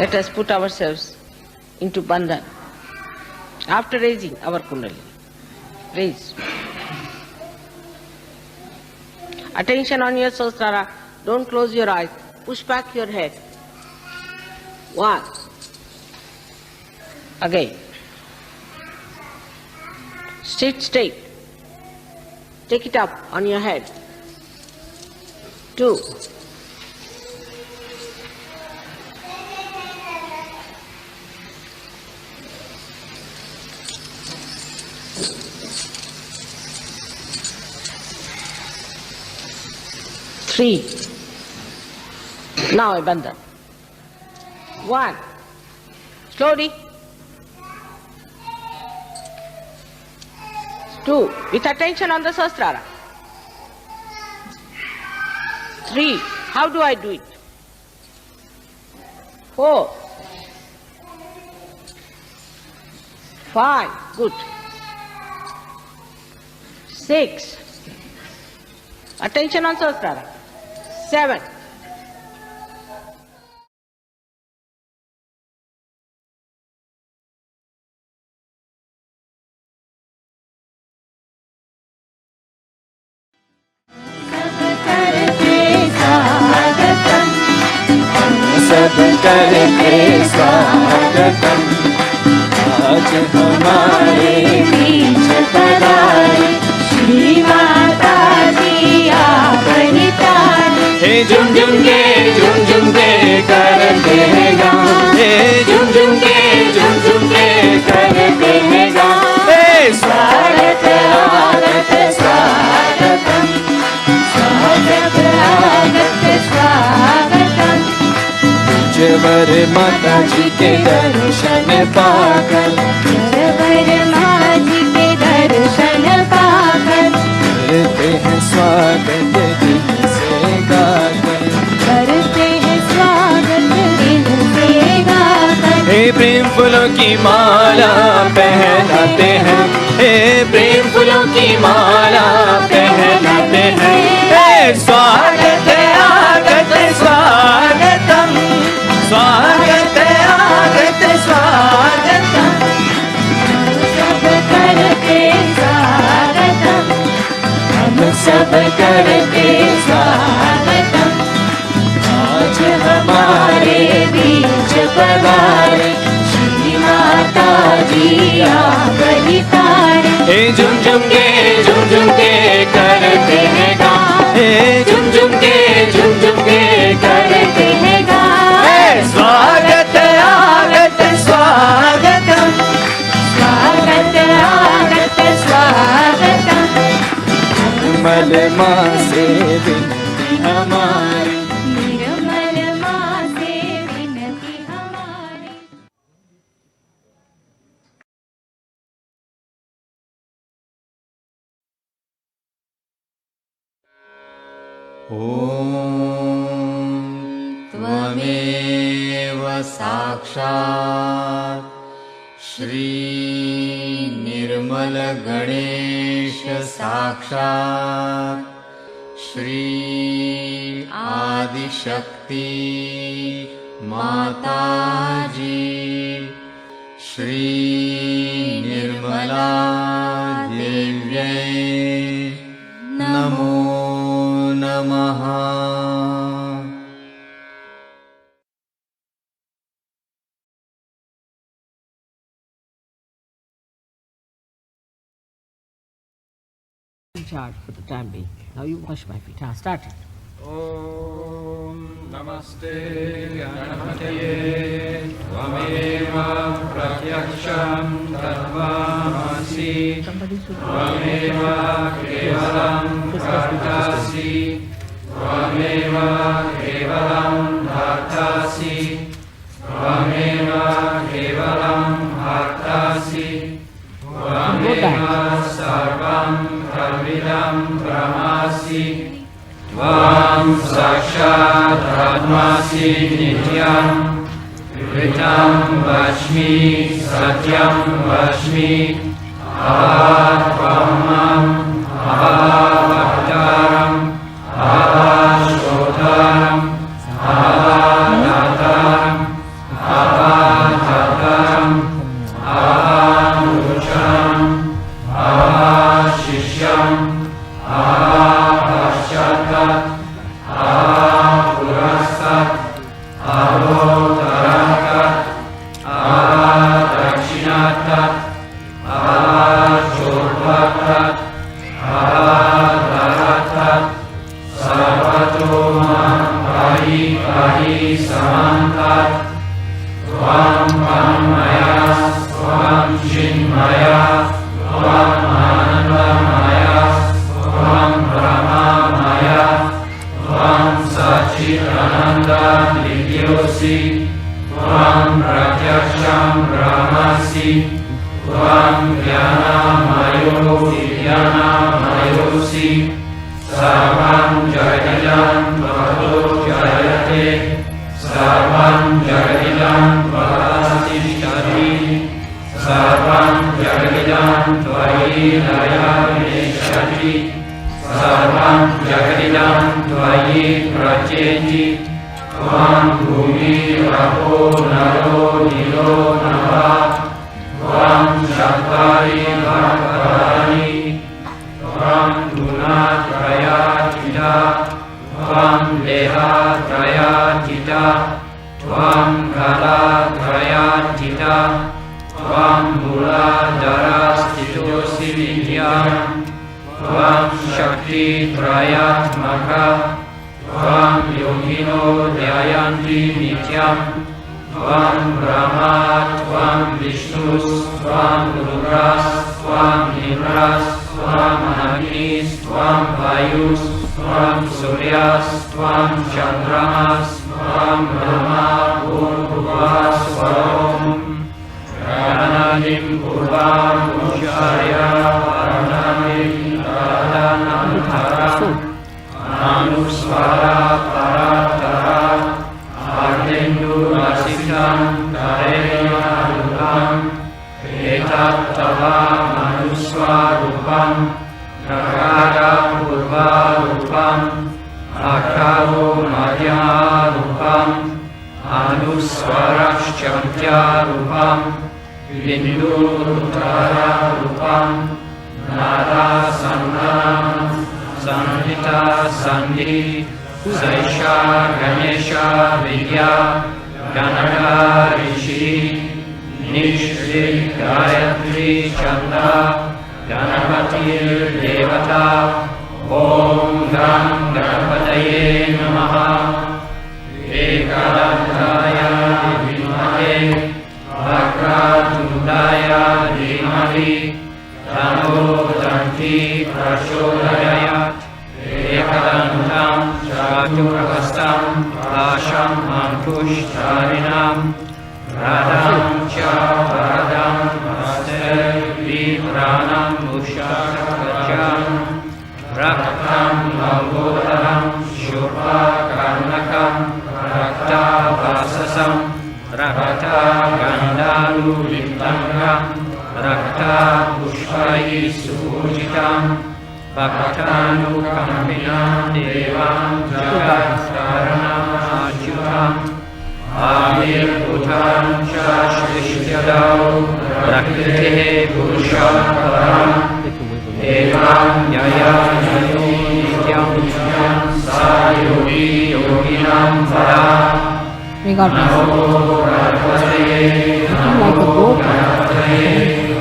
Let us put ourselves into bandan. After raising our kundalini, raise. Attention on your sahasrara. Don't close your eyes. Push back your head. 1. Again. Sit straight. Take it up on your head. 2. 3. Now a bandhan. 1. Slowly. 2. With attention on the sahasrara. 3. How do I do it? 4. 5. Good. 6. Attention on sahasrara. 7. सब करते स्वागतम आज हमारे बीच पधारे श्री माता जी आप नितारे। हे झुम झुम के करते हैं गाँव, हे झुम झुम के करते हैं गाँव। हे स्वागत आगत स्वागतम, स्वागत आगत स्वागतम। वर माता जी के दर्शन पाकर, वर माता जी के दर्शन पाकर करते हैं स्वागत दिल से गाकर, करते हैं स्वागत दिल से गाकर। हे प्रेम फूलों की माला पहनाते हैं, हे प्रेम फूलों की माला पहनाते हैं। हे स्वागत आगत स्वागतम, स्वागत आगत स्वागतम। सब करते स्वागतम, हम सब करते स्वागतम। आज हमारे बीच पधारे श्री माता जी आप नितारे। हे झुम झुम के करते हैं गाँव, हे झुम झुम के करते हैं गाँव। स्वागत आगत स्वागतम, स्वागत आगत स्वागतम। निर्मल माँ से विनती हमारी, निर्मल माँ से विनती हमारी। त्वमेव साक्षात् श्री निर्मल गणेश साक्षात् श्री आदिशक्ति माता जी श्री निर्मला देव्यै नमो नमः। In charge for the time being. Now you wash my feet. Start it. Om Namaste Ganapataye Tvameva Pratyaksham Tattvamasi Tvameva Kevalam Bhartasi Tvameva Kevalam Bhartasi Tvameva Kevalam Bhartasi Tvameva Sarvam Pravidam Brahmasi Tvam Sakshat Atmasi Nityam Vitam Vashmi Satyam Vashmi Ahattvamam Ahavaktaram Ahashrotaram Ahavadatam Tvam pratyaksham brahmasi, Tvam jnanamayo vidyanamayossi, Sarvam jagadidam tvado jayate, Sarvam jagadidam tvadastishtati, Sarvam jagadidam tvayi layavishati, Sarvam jagadidam tvayi pracheti, Tvam bhumi rapo naro nilo nava, Tvam shattari bhakvarani, Tvam gunatrayatita, Tvam dehatrayatita, Tvam kalatrayatita, Tvam muladharastitosi vidyam, Tvam shakti trayatmaka, Tvam yogino dhyayanti nityam, Tvam brahma, Tvam vishnus, Tvam rudras, Tvam indras, Tvam agnis, Tvam vayus, Tvam suryas, Tvam chandramas, Tvam brahma purvasvarom, Pranadim purvam ucharya varnadim pradanantharam, Anusvara paratara, Ardendu Vasitam Kareyanadukam, Etat Tava Manusvarupam, Nakara Purvarupam, Akaro Madhyamarupam, Anusvarashchamtyarupam, Vinduruttararupam, Nara Sandhanam, Sandhita Sandhi, Saisha Ganesha Vidya, Ganaka Rishi, Nishri Gayatri Chanda, Ganapatir Devata, Om Gam Ganapataye Namaha, Ekadantaya Vimahe, Vakratundaya Dhimahi, Tano Tanti Prachodayat, Ekadantam Chaturvastam Asham Ankushtarinam, Radham Cha Varadam Vaster Vipranam Ushakajam, Raktam Lambodaram Shurva Karnakam, Rakta Vasasam, Rakta Gandalu Liptangam, Rakta Pushpayi Sujitam, Bhaktanu Kampinam Devam Jagatkaranam Achyutam, Amir Putam Shashvishyadau, Prakriti Purusham Param, Evam Yaya Yayo Nityam Nityam Sayogi Yoginam Vara, Namo Bhagavate, Namo Ganapataye,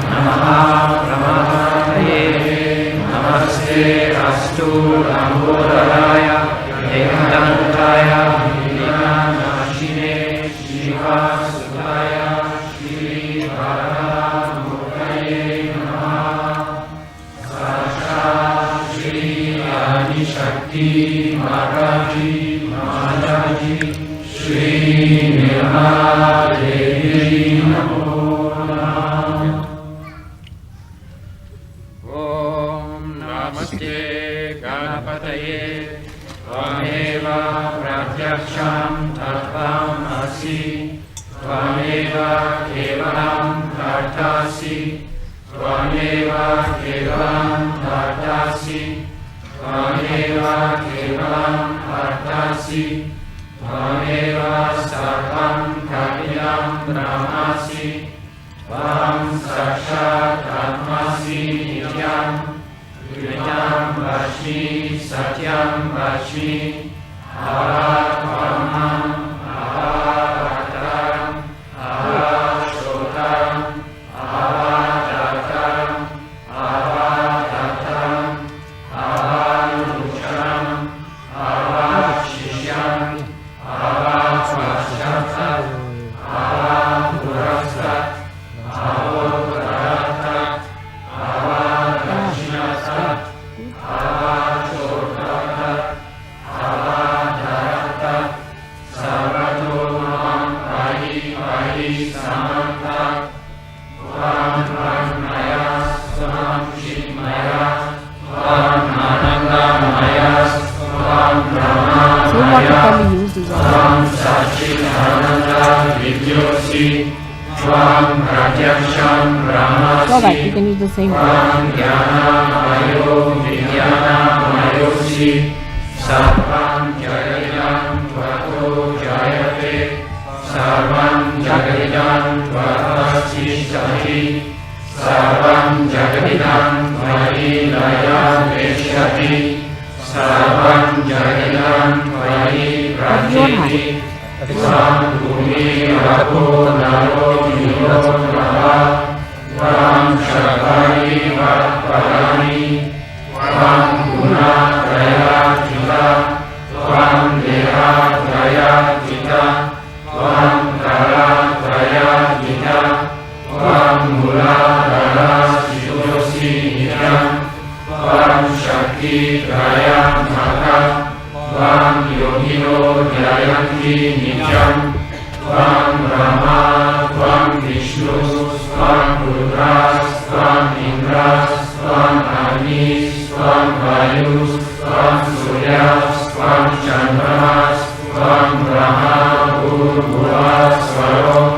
Namaha Pramataye, Namaste Astu Nambodharaya, Ekadantaya, Vinamashine, Shivasudaya, Shri Bharadamurtaye Namaha, Sasha Shri Adishakti Mataji, Shri Nirmala Namo Namah. Om Namaste Ganapataye, Tvameva Pratyaksham Tattvam Asi, Tvameva Kevalam Kartasi, Tvameva Kevalam Kartasi, Tvameva Kevalam Kartasi, Tvameva Sarvam Kapidam Brahmasi, Tvam Sakshat Atmasi Nityam, Kritam Vashmi Satyam Vashmi, Avatvarmam, Avataram, Avashotam, Avadatam, Avadatam, Avanucham, Avashisham, Avasvashatam, Avapurastat, Vahi Samanta Tvam Varnaya Tvam Shimaya Tvam Anandamaya Tvam Brahmamaya Tvam Sachidananda Vidyosi Tvam Pratyaksham Brahmasi you can use the same word. Tvam Jnanamayo Vijnanamayosi Sarvam Jagaridam Tvato Jayate Sarvam Jagaridam Tvasishati Sarvam Jagaridam Tvayi Laya Veshati Sarvam Jagaridam Tvayi Prajiti Tvam Bhumi Rapo Naro Niro Maha Tvam Shakari Vatparani Tvam Guna Traya Jita Tvam Deha Traya Jita Tvam Kala Traya Jita Tvam Mula Rara Sidosi Nityam Tvam Shakti Traya Maka Tvam Yogino Jayanti Nityam Tvam Brahma Tvam Vishnu Tvam Rudras Tvam Indras Tvam Agnis Tvam Vayus Tvam Suryas Tvam Chandramas Tvam Brahma Bhuvas Svarom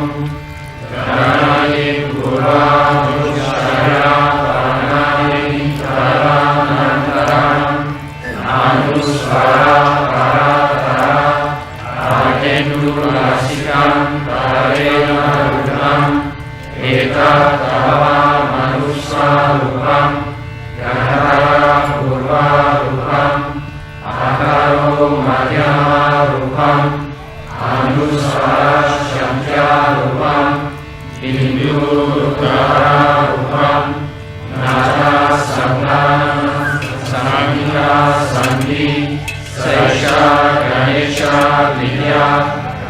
Janayim Gura Nushaya Paranayim Taranantaram Anusvara Paratara Akendu Rasikam Parena Rudam Eta Tava Manusva Rupam Gandhara Purva Rupam Akaro Madhyama Rupam Anusvara Shamya Rupam Hindu Rupara Rupam Nara Samdana Samhita Sandhi Saisha Ganesha Vidya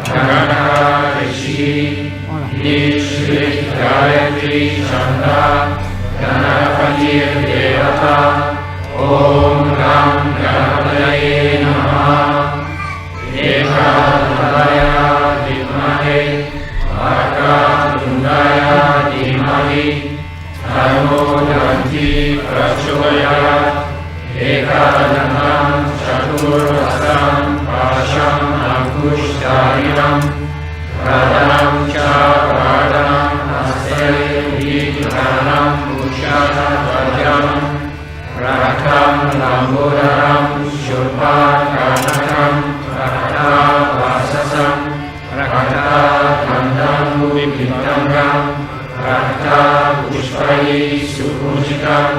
Ganga Rishi Nishrit Gayatri Chanda Ganapati Devata Om Ram Ganapataye Namaha Ekadaya Vidmahe Vaka Tundaya Dhimahi Dharmo Danti Prachodayat Ekadantam Chaturasam Pasham Ankushtarinam Pradam Chapadam Haste Vidhanam Ushana Vajam Rakam Lambodaram Shurpa Kanakam Rakata Vasasam Rakata Kandam Vipitangam Rakata Pushpayi Supujikam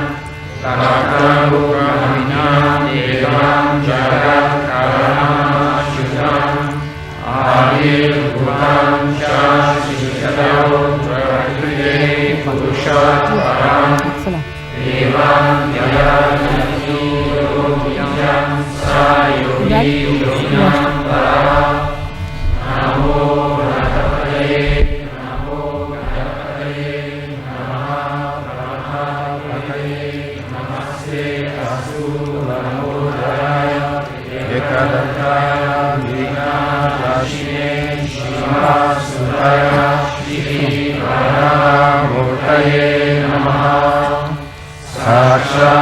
Rakam Brahmina Devam Jagat Karama Shudam Adir Bhutam Shashishadao Prakrite Purushat Param Devam Yayati Yogyam Sayogi Yoginam Para Namo Radhapade Namo Radhapade Namaha Namaha Radhapade Namaste Asu Lamodaya Ekadantaya Vina Rashine Shima Sudaya Shri Vara Murtaye Namaha Saksha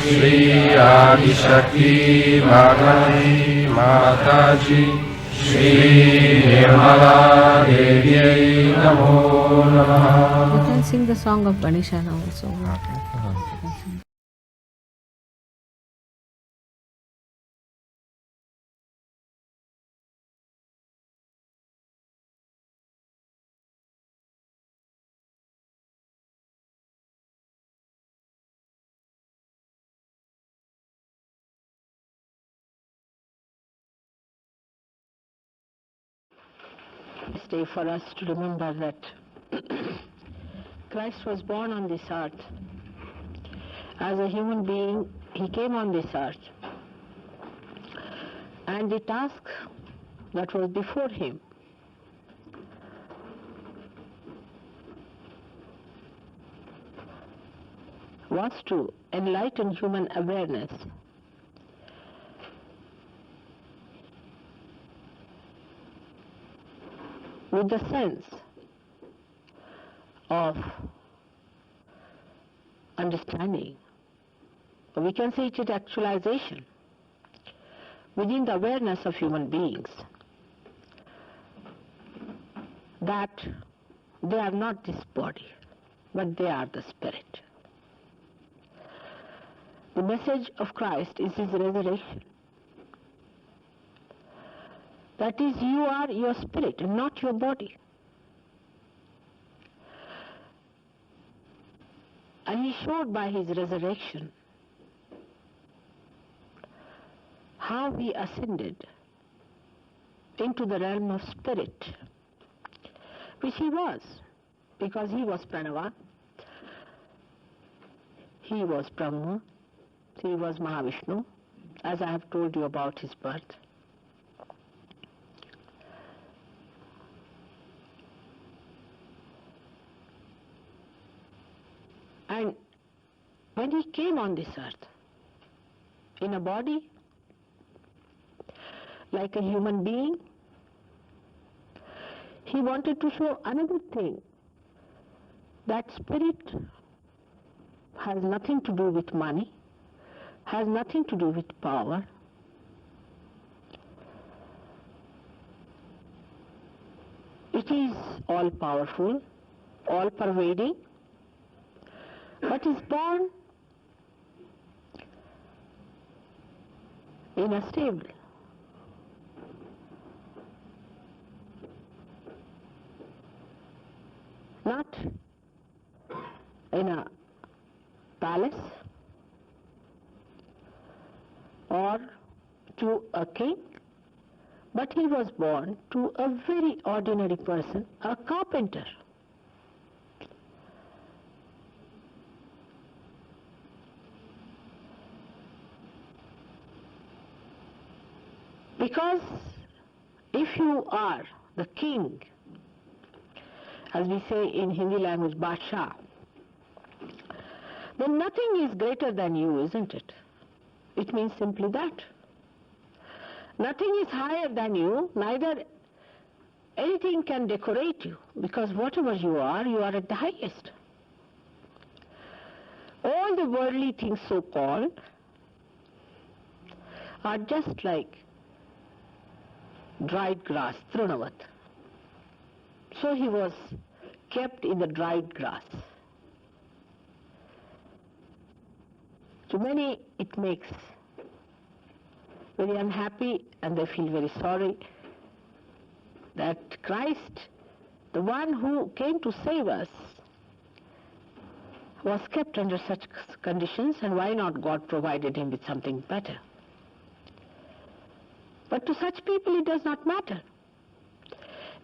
Shri Adi Shakti Bhagavati Mataji Shri Nirmala Devi Namo Namaha. You can sing the song of Ganesha now also. This day for us to remember that Christ was born on this earth. As a human being, he came on this earth. And the task that was before him was to enlighten human awareness with the sense of understanding, or we can say it is actualization within the awareness of human beings, that they are not this body, but they are the spirit. The message of Christ is His resurrection. That is, you are your spirit and not your body. And He showed by His resurrection how He ascended into the realm of spirit, which He was, because He was Pranava, He was Brahma, He was Mahavishnu, as I have told you about His birth. And when He came on this earth, in a body, like a human being, He wanted to show another thing, that spirit has nothing to do with money, has nothing to do with power. It is all powerful, all pervading, but is born in a stable. Not in a palace or to a king, but he was born to a very ordinary person, a carpenter. Because if you are the king, as we say in Hindi language, Badshah, then nothing is greater than you, isn't it? It means simply that. Nothing is higher than you, neither anything can decorate you, because whatever you are at the highest. All the worldly things, so-called, are just like dried grass, Trinavat. So he was kept in the dried grass. To many it makes very unhappy, and they feel very sorry that Christ, the one who came to save us, was kept under such conditions, and why not God provided him with something better? But to such people it does not matter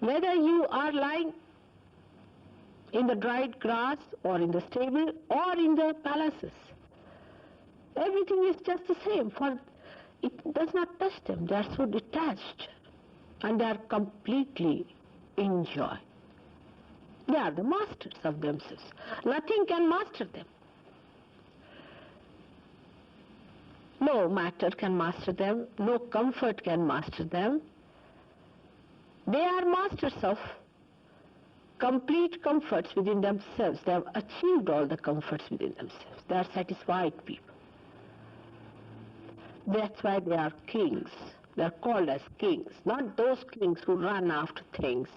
whether you are lying in the dried grass or in the stable or in the palaces. Everything is just the same, for it does not touch them. They are so detached and they are completely in joy. They are the masters of themselves. Nothing can master them. No matter can master them, no comfort can master them. They are masters of complete comforts within themselves. They have achieved all the comforts within themselves. They are satisfied people. That's why they are kings. They are called as kings, not those kings who run after things,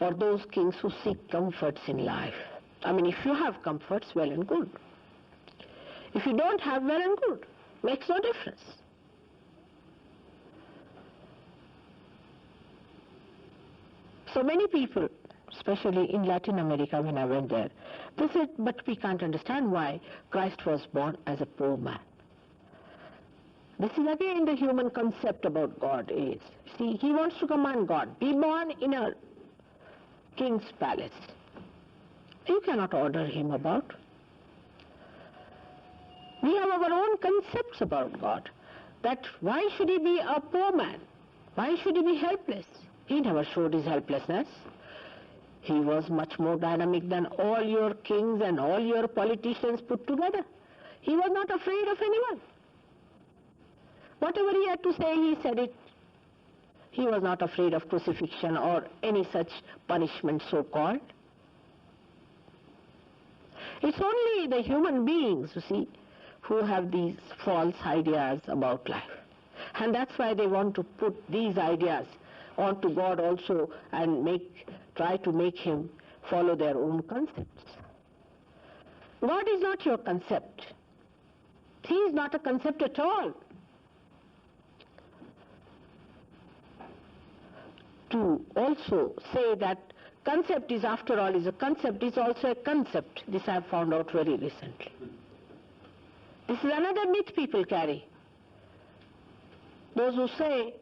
or those kings who seek comforts in life. I mean, if you have comforts, well and good. If you don't have, well and good. Makes no difference. So many people, especially in Latin America when I went there, they said, but we can't understand why Christ was born as a poor man. This is again the human concept about God is. See, he wants to command God, be born in a king's palace. You cannot order him about. We have our own concepts about God. That why should he be a poor man? Why should he be helpless? He never showed his helplessness. He was much more dynamic than all your kings and all your politicians put together. He was not afraid of anyone. Whatever he had to say, he said it He was not afraid of crucifixion or any such punishment so-called. It's only the human beings, you see, who have these false ideas about life. And that's why they want to put these ideas onto God also and try to make him follow their own concepts. God is not your concept. He is not a concept at all. To also say that concept is after all is a concept is also a concept. This I have found out very recently. This is another myth people carry. Those who say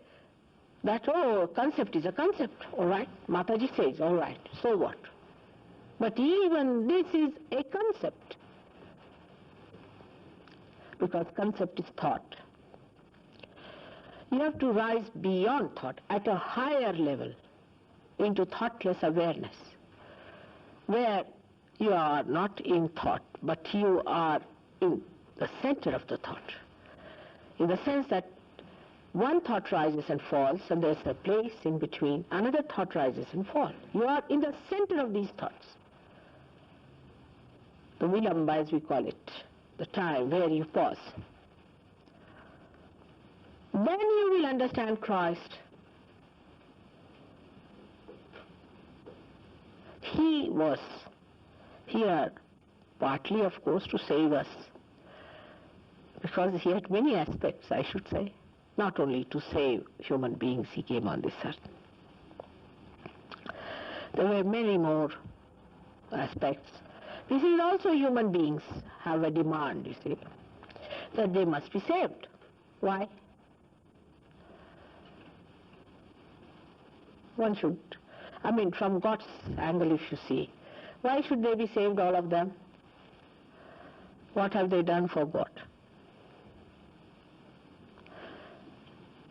that, oh, concept is a concept, all right, Mataji says, all right, so what? But even this is a concept, because concept is thought. You have to rise beyond thought, at a higher level, into thoughtless awareness, where you are not in thought, but you are in the center of the thought, in the sense that one thought rises and falls, and there's a place in between, another thought rises and falls. You are in the center of these thoughts. The vilamba, as we call it, the time where you pause. Then you will understand Christ. He was here, partly of course to save us, because he had many aspects, I should say. Not only to save human beings, he came on this earth. There were many more aspects. This is also human beings have a demand, you see, that they must be saved. Why? One should, from God's angle if you see, why should they be saved, all of them? What have they done for God?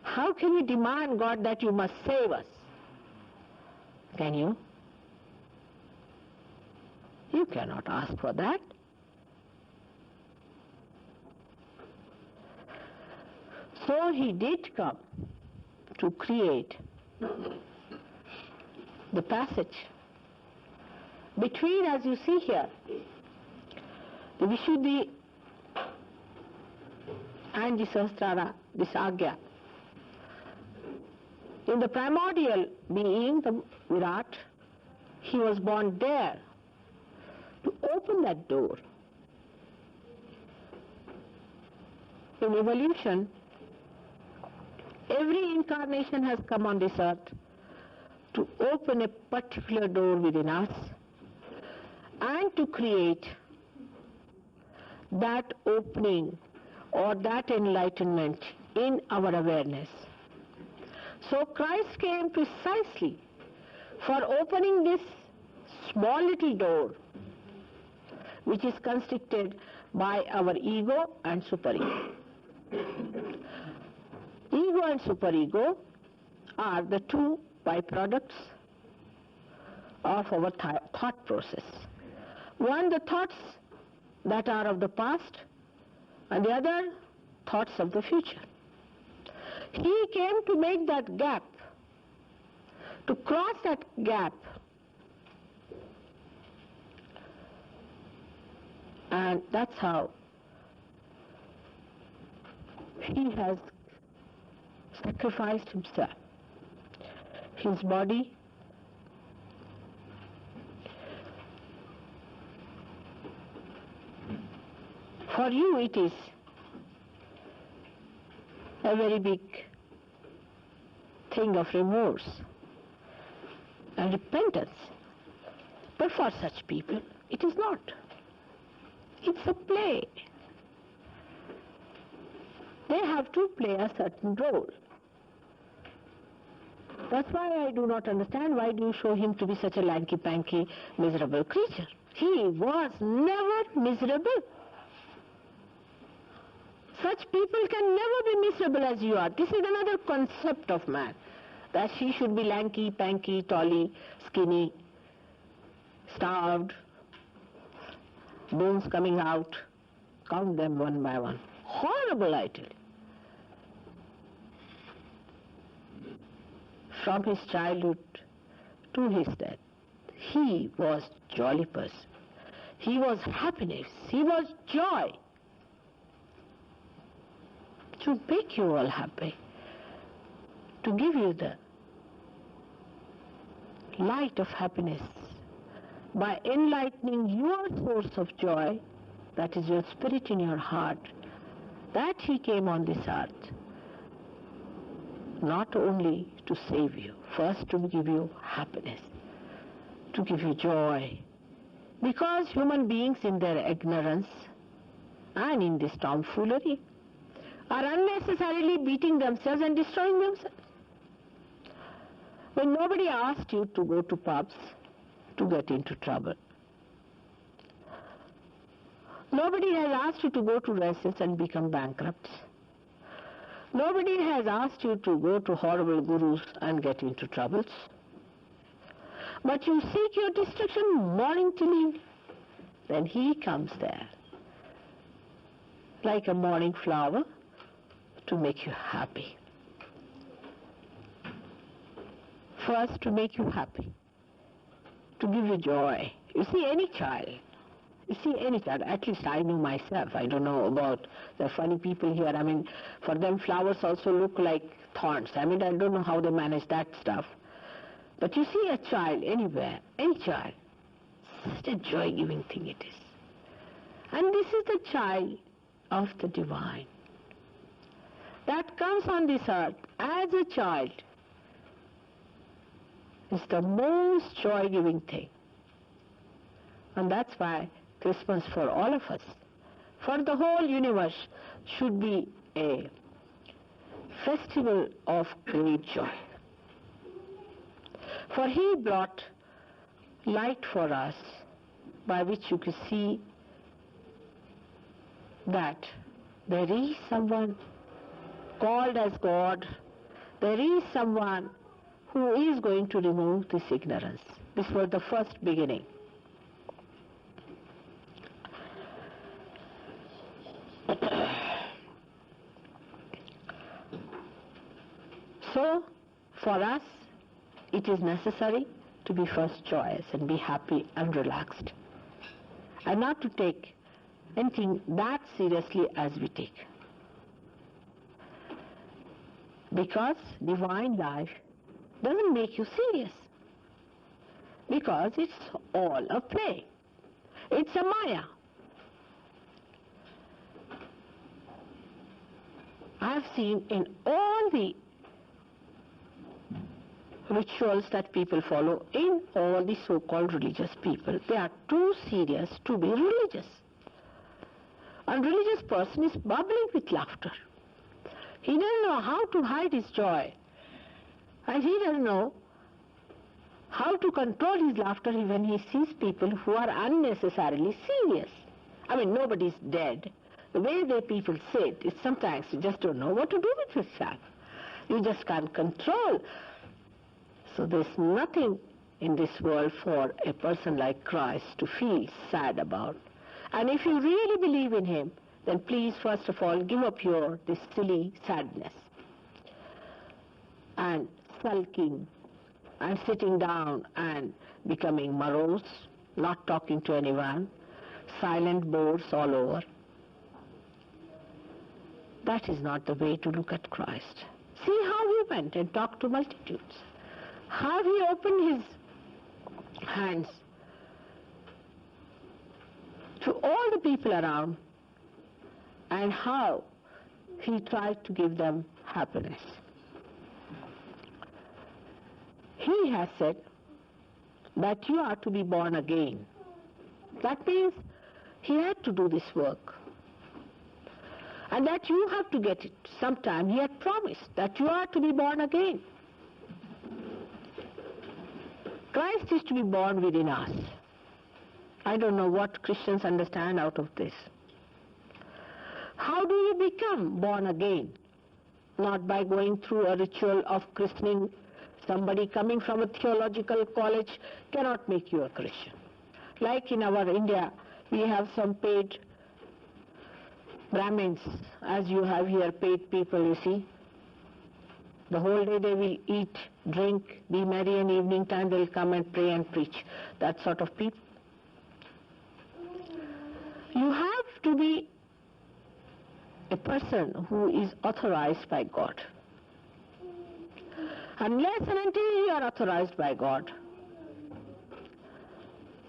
How can you demand, God, that you must save us? Can you? You cannot ask for that. So he did come to create the passage between, as you see here, the Vishuddhi and the Sahasrara, this Agya. In the primordial being, the Virat, he was born there to open that door. In evolution, every incarnation has come on this earth to open a particular door within us and to create that opening or that enlightenment in our awareness. So Christ came precisely for opening this small little door, which is constricted by our ego and superego. Ego and superego are the two byproducts of our thought process. One, the thoughts that are of the past, and the other, thoughts of the future. He came to make that gap, to cross that gap, and that's how he has sacrificed himself, his body, for you it is a very big thing of remorse and repentance. But for such people, it is not. It's a play. They have to play a certain role. That's why I do not understand why do you show him to be such a lanky-panky, miserable creature. He was never miserable. Such people can never be miserable as you are. This is another concept of man, that he should be lanky, panky, tally, skinny, starved, bones coming out, count them one by one. Horrible, I tell you. from his childhood to his death, he was jolly person. He was happiness. He was joy. To make you all happy, to give you the light of happiness by enlightening your source of joy, that is your spirit in your heart, that he came on this earth, not only to save you, first to give you happiness, to give you joy. Because human beings in their ignorance and in this tomfoolery are unnecessarily beating themselves and destroying themselves. When nobody asked you to go to pubs to get into trouble, nobody has asked you to go to races and become bankrupt. Nobody has asked you to go to horrible gurus and get into troubles. But you seek your destruction morning till evening. Then he comes there, like a morning flower, to make you happy. First, to make you happy, to give you joy. You see, any child, at least I know myself, I don't know about the funny people here. I mean, for them flowers also look like thorns. I mean, I don't know how they manage that stuff. But you see a child anywhere, any child, such a joy-giving thing it is. And this is the child of the divine that comes on this earth as a child. It's the most joy-giving thing. And that's why Christmas for all of us, for the whole universe, should be a festival of great joy. For he brought light for us by which you can see that there is someone called as God, there is someone who is going to remove this ignorance. This was the first beginning. So, for us, it is necessary to be first joyous and be happy and relaxed, and not to take anything that seriously as we take. Because divine life doesn't make you serious, because it's all a play. It's a maya. I've seen in all the rituals that people follow, in all the so-called religious people, they are too serious to be religious. A religious person is bubbling with laughter. He doesn't know how to hide his joy, and he doesn't know how to control his laughter when he sees people who are unnecessarily serious. I mean, nobody's dead. The way the people say it is sometimes you just don't know what to do with yourself. You just can't control. So there's nothing in this world for a person like Christ to feel sad about. And if you really believe in him, then please first of all give up this silly sadness and sulking and sitting down and becoming morose, not talking to anyone, silent bores all over. That is not the way to look at Christ. See how he went and talked to multitudes. How he opened his hands to all the people around, and how he tried to give them happiness. He has said that you are to be born again. That means he had to do this work, and that you have to get it sometime. He had promised that you are to be born again. Christ is to be born within us. I don't know what Christians understand out of this. How do you become born again? Not by going through a ritual of christening. Somebody coming from a theological college cannot make you a Christian. Like in our India, we have some paid Brahmins, as you have here paid people, you see. The whole day they will eat, drink, be merry, and evening time they will come and pray and preach. That sort of people. You have to be a person who is authorized by God. Unless and until you are authorized by God,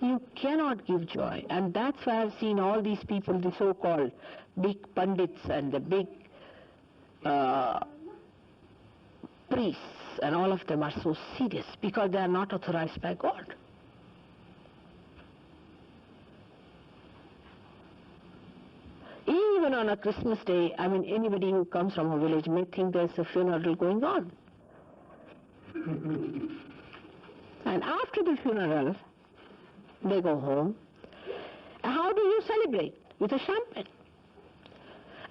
you cannot give joy. And that's why I've seen all these people, the so-called big pundits and the big priests, and all of them are so serious because they are not authorized by God. Even on a Christmas day, anybody who comes from a village may think there's a funeral going on. And after the funeral, they go home. How do you celebrate? With a champagne.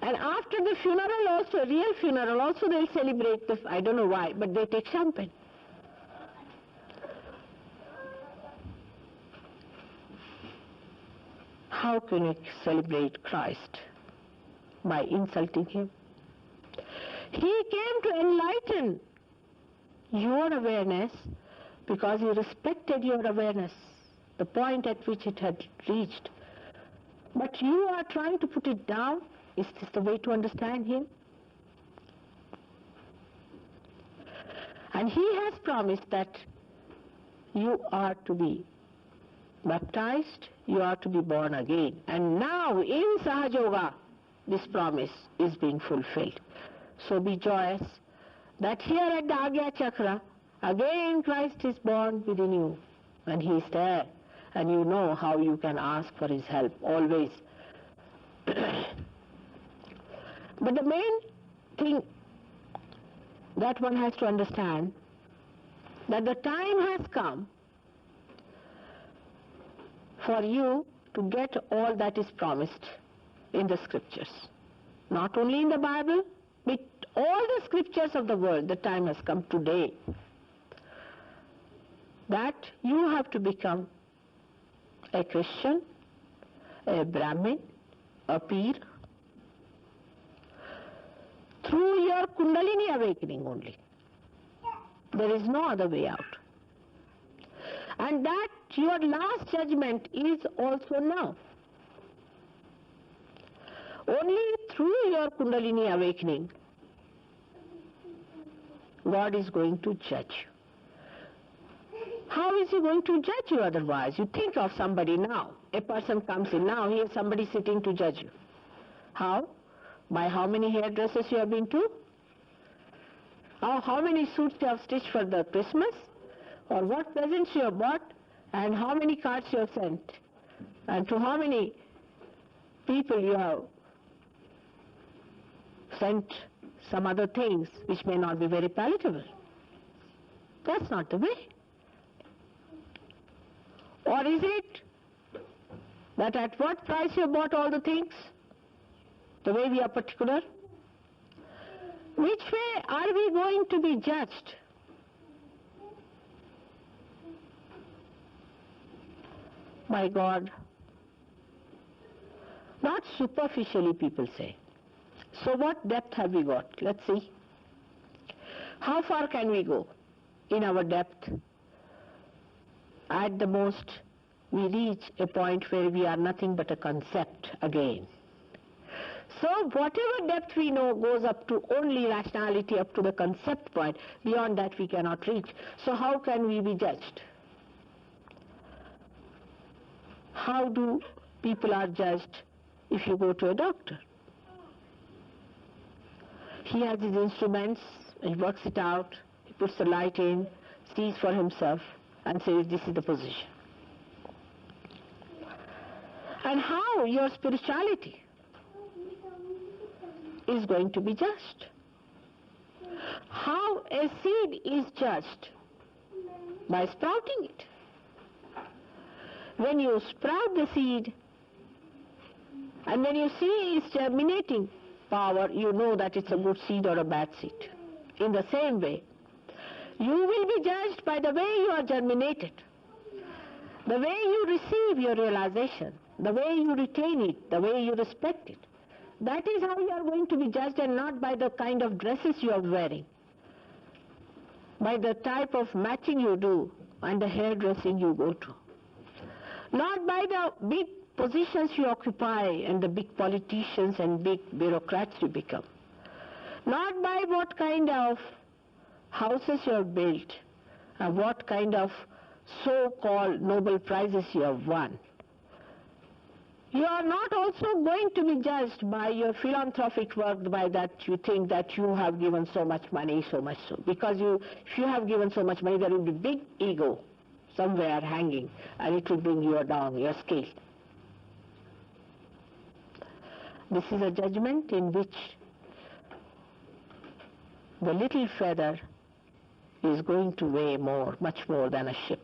And after the funeral also, real funeral also, they'll celebrate, I don't know why, but they take champagne. How can you celebrate Christ? By insulting him. He came to enlighten your awareness because he respected your awareness, the point at which it had reached. But you are trying to put it down. Is this the way to understand him? And he has promised that you are to be baptized, you are to be born again. And now in Sahaja Yoga, this promise is being fulfilled. So be joyous that here at the Agya Chakra, again Christ is born within you. And he is there. And you know how you can ask for his help, always. But the main thing that one has to understand, that the time has come for you to get all that is promised in the scriptures. Not only in the Bible, but all the scriptures of the world. The time has come today that you have to become a Christian, a Brahmin, a Peer, through your Kundalini awakening only. There is no other way out. And that your last judgment is also now. Only through your Kundalini awakening, God is going to judge you. How is he going to judge you otherwise? You think of somebody now. A person comes in now, here somebody sitting to judge you. How? By how many hairdressers you have been to? How many suits you have stitched for the Christmas? Or what presents you have bought? And how many cards you have sent? And to how many people you have sent some other things which may not be very palatable. That's not the way. Or is it that at what price you bought all the things? The way we are particular? Which way are we going to be judged? By God. Not superficially, people say. So what depth have we got? Let's see. How far can we go in our depth? At the most, we reach a point where we are nothing but a concept again. So whatever depth we know goes up to only rationality, up to the concept point. Beyond that we cannot reach. So how can we be judged? How do people are judged if you go to a doctor? He has his instruments, he works it out, he puts the light in, sees for himself and says this is the position. And how your spirituality is going to be judged? How a seed is judged? By sprouting it. When you sprout the seed and when you see its germinating power, you know that it's a good seed or a bad seed. In the same way, you will be judged by the way you are germinated, the way you receive your realization, the way you retain it, the way you respect it. That is how you are going to be judged, and not by the kind of dresses you are wearing. by the type of matching you do and the hairdressing you go to, not by the big positions you occupy and the big politicians and big bureaucrats you become, not by what kind of houses you have built and what kind of so-called Nobel Prizes you have won. You are not also going to be judged by your philanthropic work, by that you think that you have given so much money, so much so. Because if you have given so much money, there will be big ego somewhere hanging, and it will bring you down, your scale. This is a judgment in which the little feather is going to weigh more, much more than a ship.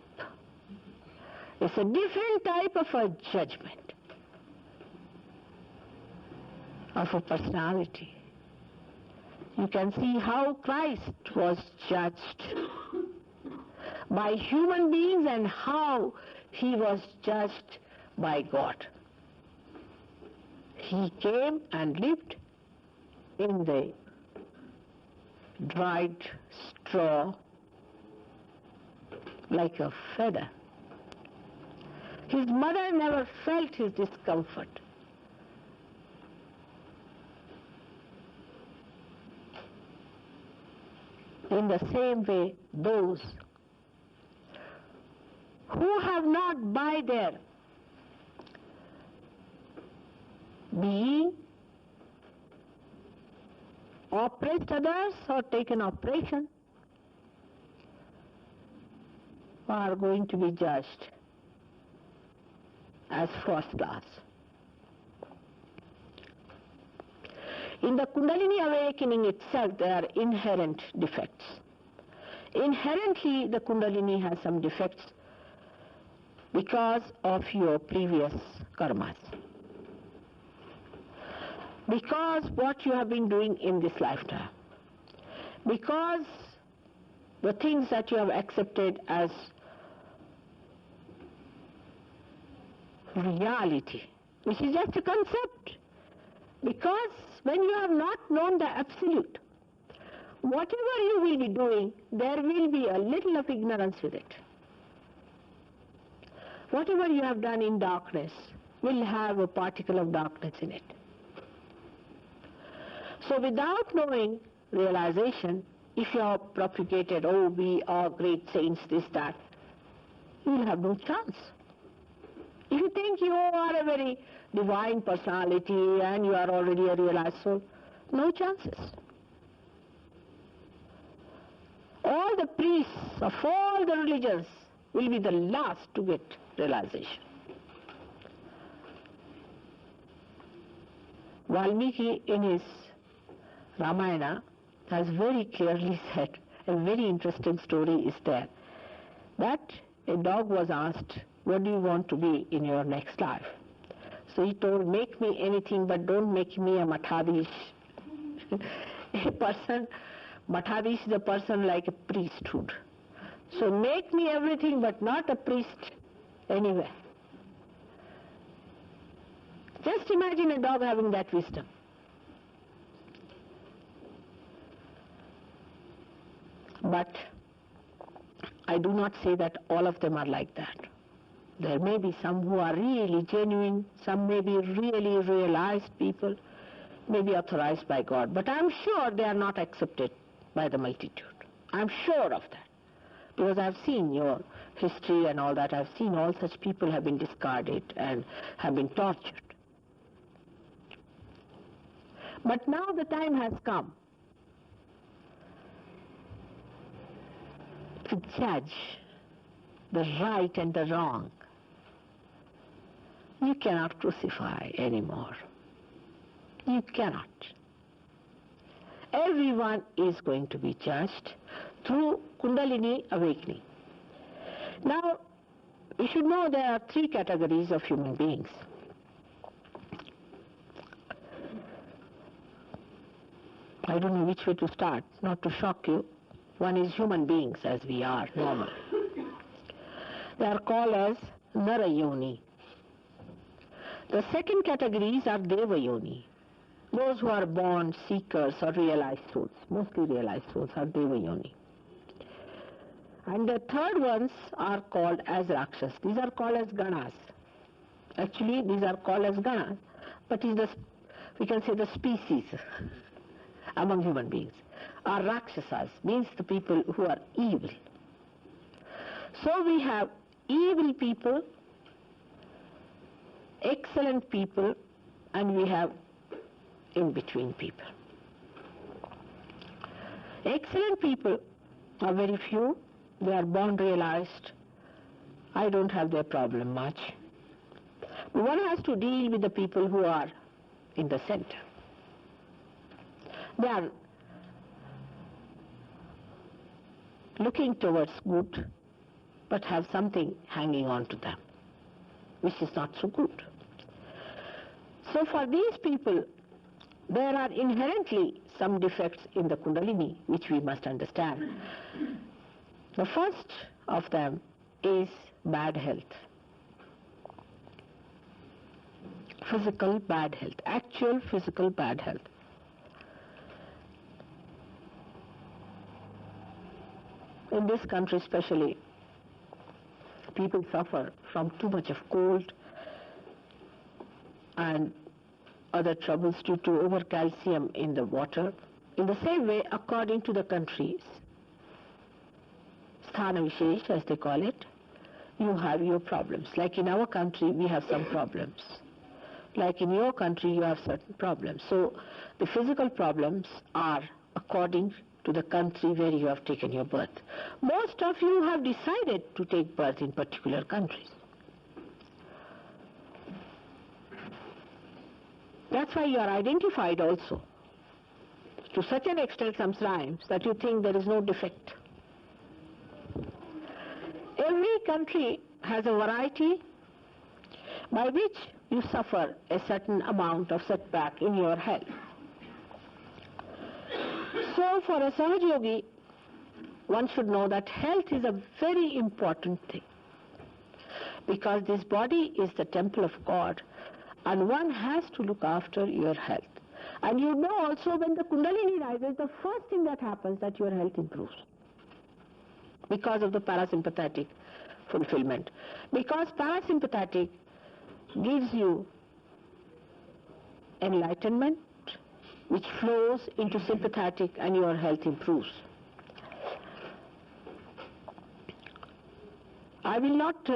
It's a different type of a judgment of a personality. You can see how Christ was judged by human beings and how he was judged by God. He came and lived in the dried straw like a feather. His mother never felt his discomfort. In the same way, those who have not by their being oppressed others or taken oppression are going to be judged as first class. In the Kundalini awakening itself, there are inherent defects. Inherently, the Kundalini has some defects because of your previous karmas. Because what you have been doing in this lifetime. Because the things that you have accepted as reality, which is just a concept. Because when you have not known the absolute, whatever you will be doing, there will be a little of ignorance with it. Whatever you have done in darkness will have a particle of darkness in it. So without knowing realization, if you are propagated, oh, we are great saints, this, that, you will have no chance. If you think you are a very divine personality and you are already a realized soul, no chances. All the priests of all the religions will be the last to get realization. Valmiki in his Ramayana has very clearly said, a very interesting story is there, that a dog was asked, what do you want to be in your next life? So he told, make me anything but don't make me a Mathadish. A person, Mathadish is a person like a priesthood. So make me everything but not a priest anywhere. Just imagine a dog having that wisdom. But I do not say that all of them are like that. There may be some who are really genuine, some may be really realized people, may be authorized by God. But I'm sure they are not accepted by the multitude. I'm sure of that. Because I've seen your history and all that. I've seen all such people have been discarded and have been tortured. But now the time has come to judge the right and the wrong. You cannot crucify anymore. You cannot. Everyone is going to be judged through Kundalini awakening. Now, you should know there are three categories of human beings. I don't know which way to start, not to shock you. One is human beings as we are, normal. They are called as Narayoni. The second categories are Devayoni. Those who are born seekers or realized souls, mostly realized souls are Devayoni. And the third ones are called as Rakshas. These are called as Ganas. Actually, these are called as Ganas, but we can say the species among human beings. Are Rakshasas, means the people who are evil. So we have evil people, excellent people, and we have in-between people. Excellent people are very few. They are born realized. I don't have their problem much. But one has to deal with the people who are in the center. They are looking towards good, but have something hanging on to them, which is not so good. So for these people, there are inherently some defects in the Kundalini, which we must understand. The first of them is bad health. Physical bad health, actual physical bad health. In this country especially, people suffer from too much of cold and other troubles due to over-calcium in the water. In the same way, according to the countries, Sthana Vishesh, as they call it, you have your problems. Like in our country, we have some problems. Like in your country, you have certain problems. So the physical problems are according to the country where you have taken your birth. Most of you have decided to take birth in particular countries. That's why you are identified also, to such an extent sometimes that you think there is no defect. Every country has a variety by which you suffer a certain amount of setback in your health. So for a Sahaj Yogi, one should know that health is a very important thing, because this body is the temple of God, and one has to look after your health. And you know also, when the Kundalini rises, the first thing that happens that your health improves, because of the parasympathetic fulfillment. Because parasympathetic gives you enlightenment, which flows into sympathetic, and your health improves. I will not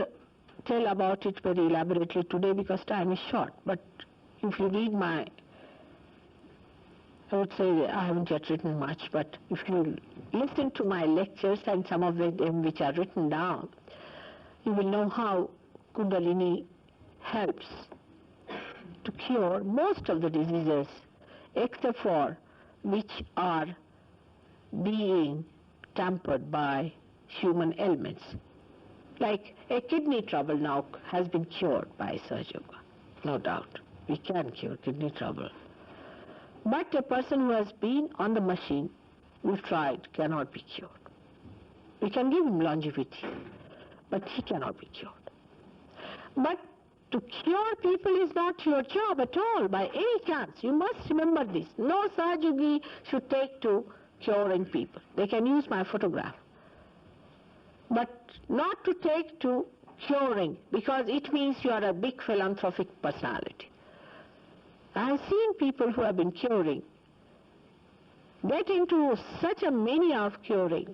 tell about it very elaborately today because time is short, but if you read I would say I haven't yet written much, but if you listen to my lectures and some of them which are written down, you will know how Kundalini helps to cure most of the diseases, except for which are being tampered by human ailments. Like a kidney trouble now has been cured by Sahaj Yoga, no doubt. We can cure kidney trouble. But a person who has been on the machine, we've tried, cannot be cured. We can give him longevity, but he cannot be cured. But to cure people is not your job at all, by any chance. You must remember this. No Sahaj Yogi should take to curing people. They can use my photograph, but not to take to curing, because it means you are a big philanthropic personality. I have seen people who have been curing get into such a mania of curing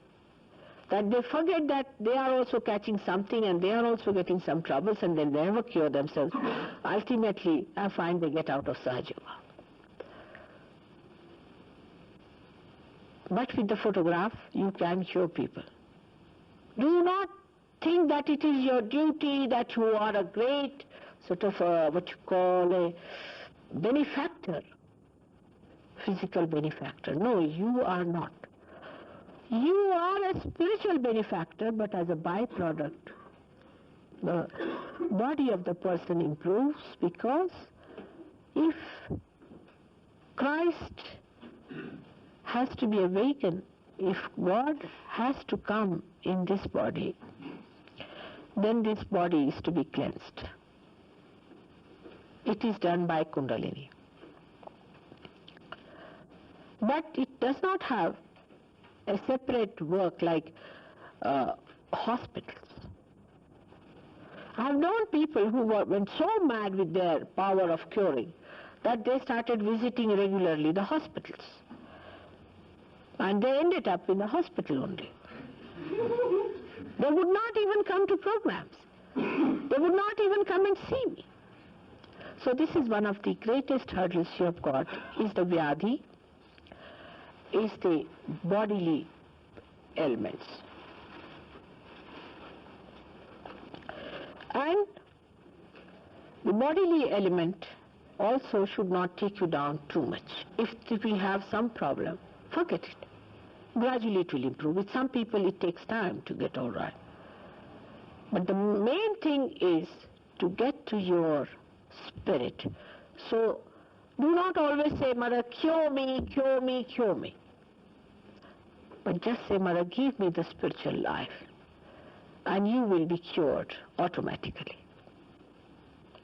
that they forget that they are also catching something and they are also getting some troubles, and they never cure themselves. Ultimately, I find they get out of Sahaj Yoga. But with the photograph, you can cure people. Do not think that it is your duty, that you are a great sort of what you call a benefactor, physical benefactor. No, you are not. You are a spiritual benefactor, but as a byproduct, the body of the person improves, because if Christ has to be awakened, if God has to come in this body, then this body is to be cleansed. It is done by Kundalini. But it does not have a separate work like hospitals. I have known people who went so mad with their power of curing that they started visiting regularly the hospitals. And they ended up in the hospital only. They would not even come to programs. They would not even come and see me. So this is one of the greatest hurdles you have got, is the vyadhi, is the bodily ailments. And the bodily element also should not take you down too much. If we have some problem, forget it. Gradually it will improve. With some people it takes time to get all right. But the main thing is to get to your spirit. So do not always say, Mother, cure me, cure me, cure me. But just say, Mother, give me the spiritual life. And you will be cured automatically.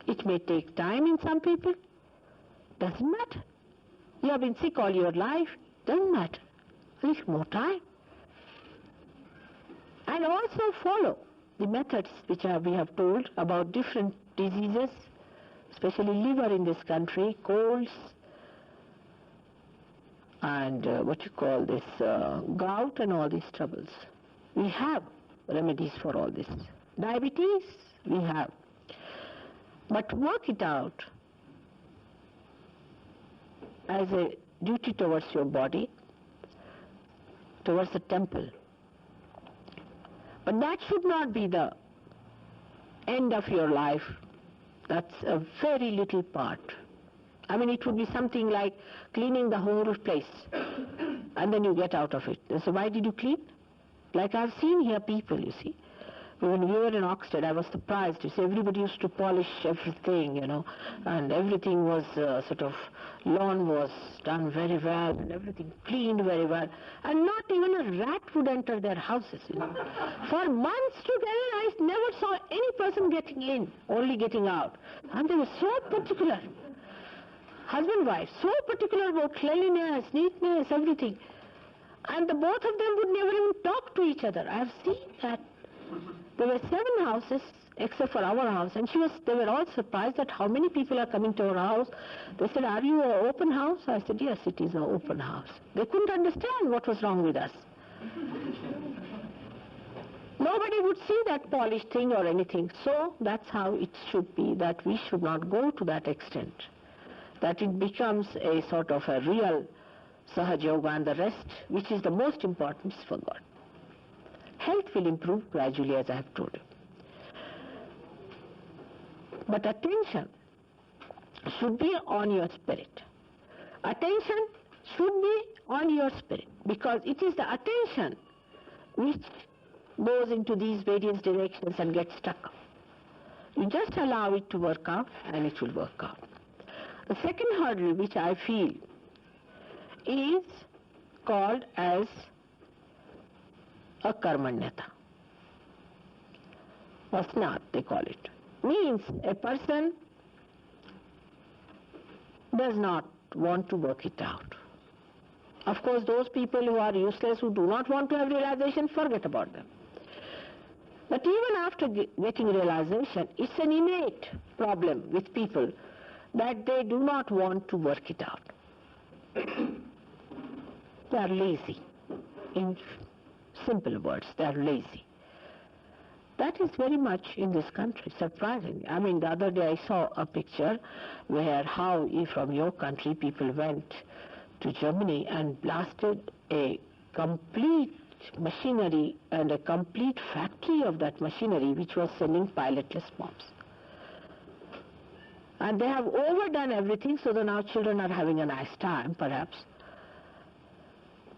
It may take time in some people. Doesn't matter. You have been sick all your life. Doesn't matter. A little more time. And also follow the methods which we have told about different diseases, especially liver in this country, colds, and gout and all these troubles. We have remedies for all this. Diabetes, we have. But work it out as a duty towards your body, towards the temple. But that should not be the end of your life. That's a very little part. I mean, it would be something like cleaning the whole place and then you get out of it. So why did you clean? Like I've seen here people, you see. When we were in Oxford, I was surprised. You see, everybody used to polish everything, and everything was lawn was done very well, and everything cleaned very well, and not even a rat would enter their houses, For months together, I never saw any person getting in, only getting out. And they were so particular. Husband, wife, so particular about cleanliness, neatness, everything. And the both of them would never even talk to each other. I have seen that. There were 7 houses except for our house, and they were all surprised at how many people are coming to our house. They said, "Are you an open house?" I said, "Yes, it is an open house." They couldn't understand what was wrong with us. Nobody would see that polished thing or anything. So that's how it should be, that we should not go to that extent, that it becomes a sort of a real sahaj yoga, and the rest, which is the most important, is for God. Health will improve gradually, as I have told you. But attention should be on your spirit. Attention should be on your spirit, because it is the attention which goes into these various directions and gets stuck. You just allow it to work out and it will work out. The second hurdle which I feel is called as a karmanyata. Vasnat, they call it. Means a person does not want to work it out. Of course, those people who are useless, who do not want to have realization, forget about them. But even after getting realization, it's an innate problem with people that they do not want to work it out. They are lazy. In simple words, they are lazy. That is very much in this country, surprisingly. I mean, the other day I saw a picture where how from your country people went to Germany and blasted a complete machinery and a complete factory of that machinery which was sending pilotless bombs. And they have overdone everything, so that now children are having a nice time, perhaps.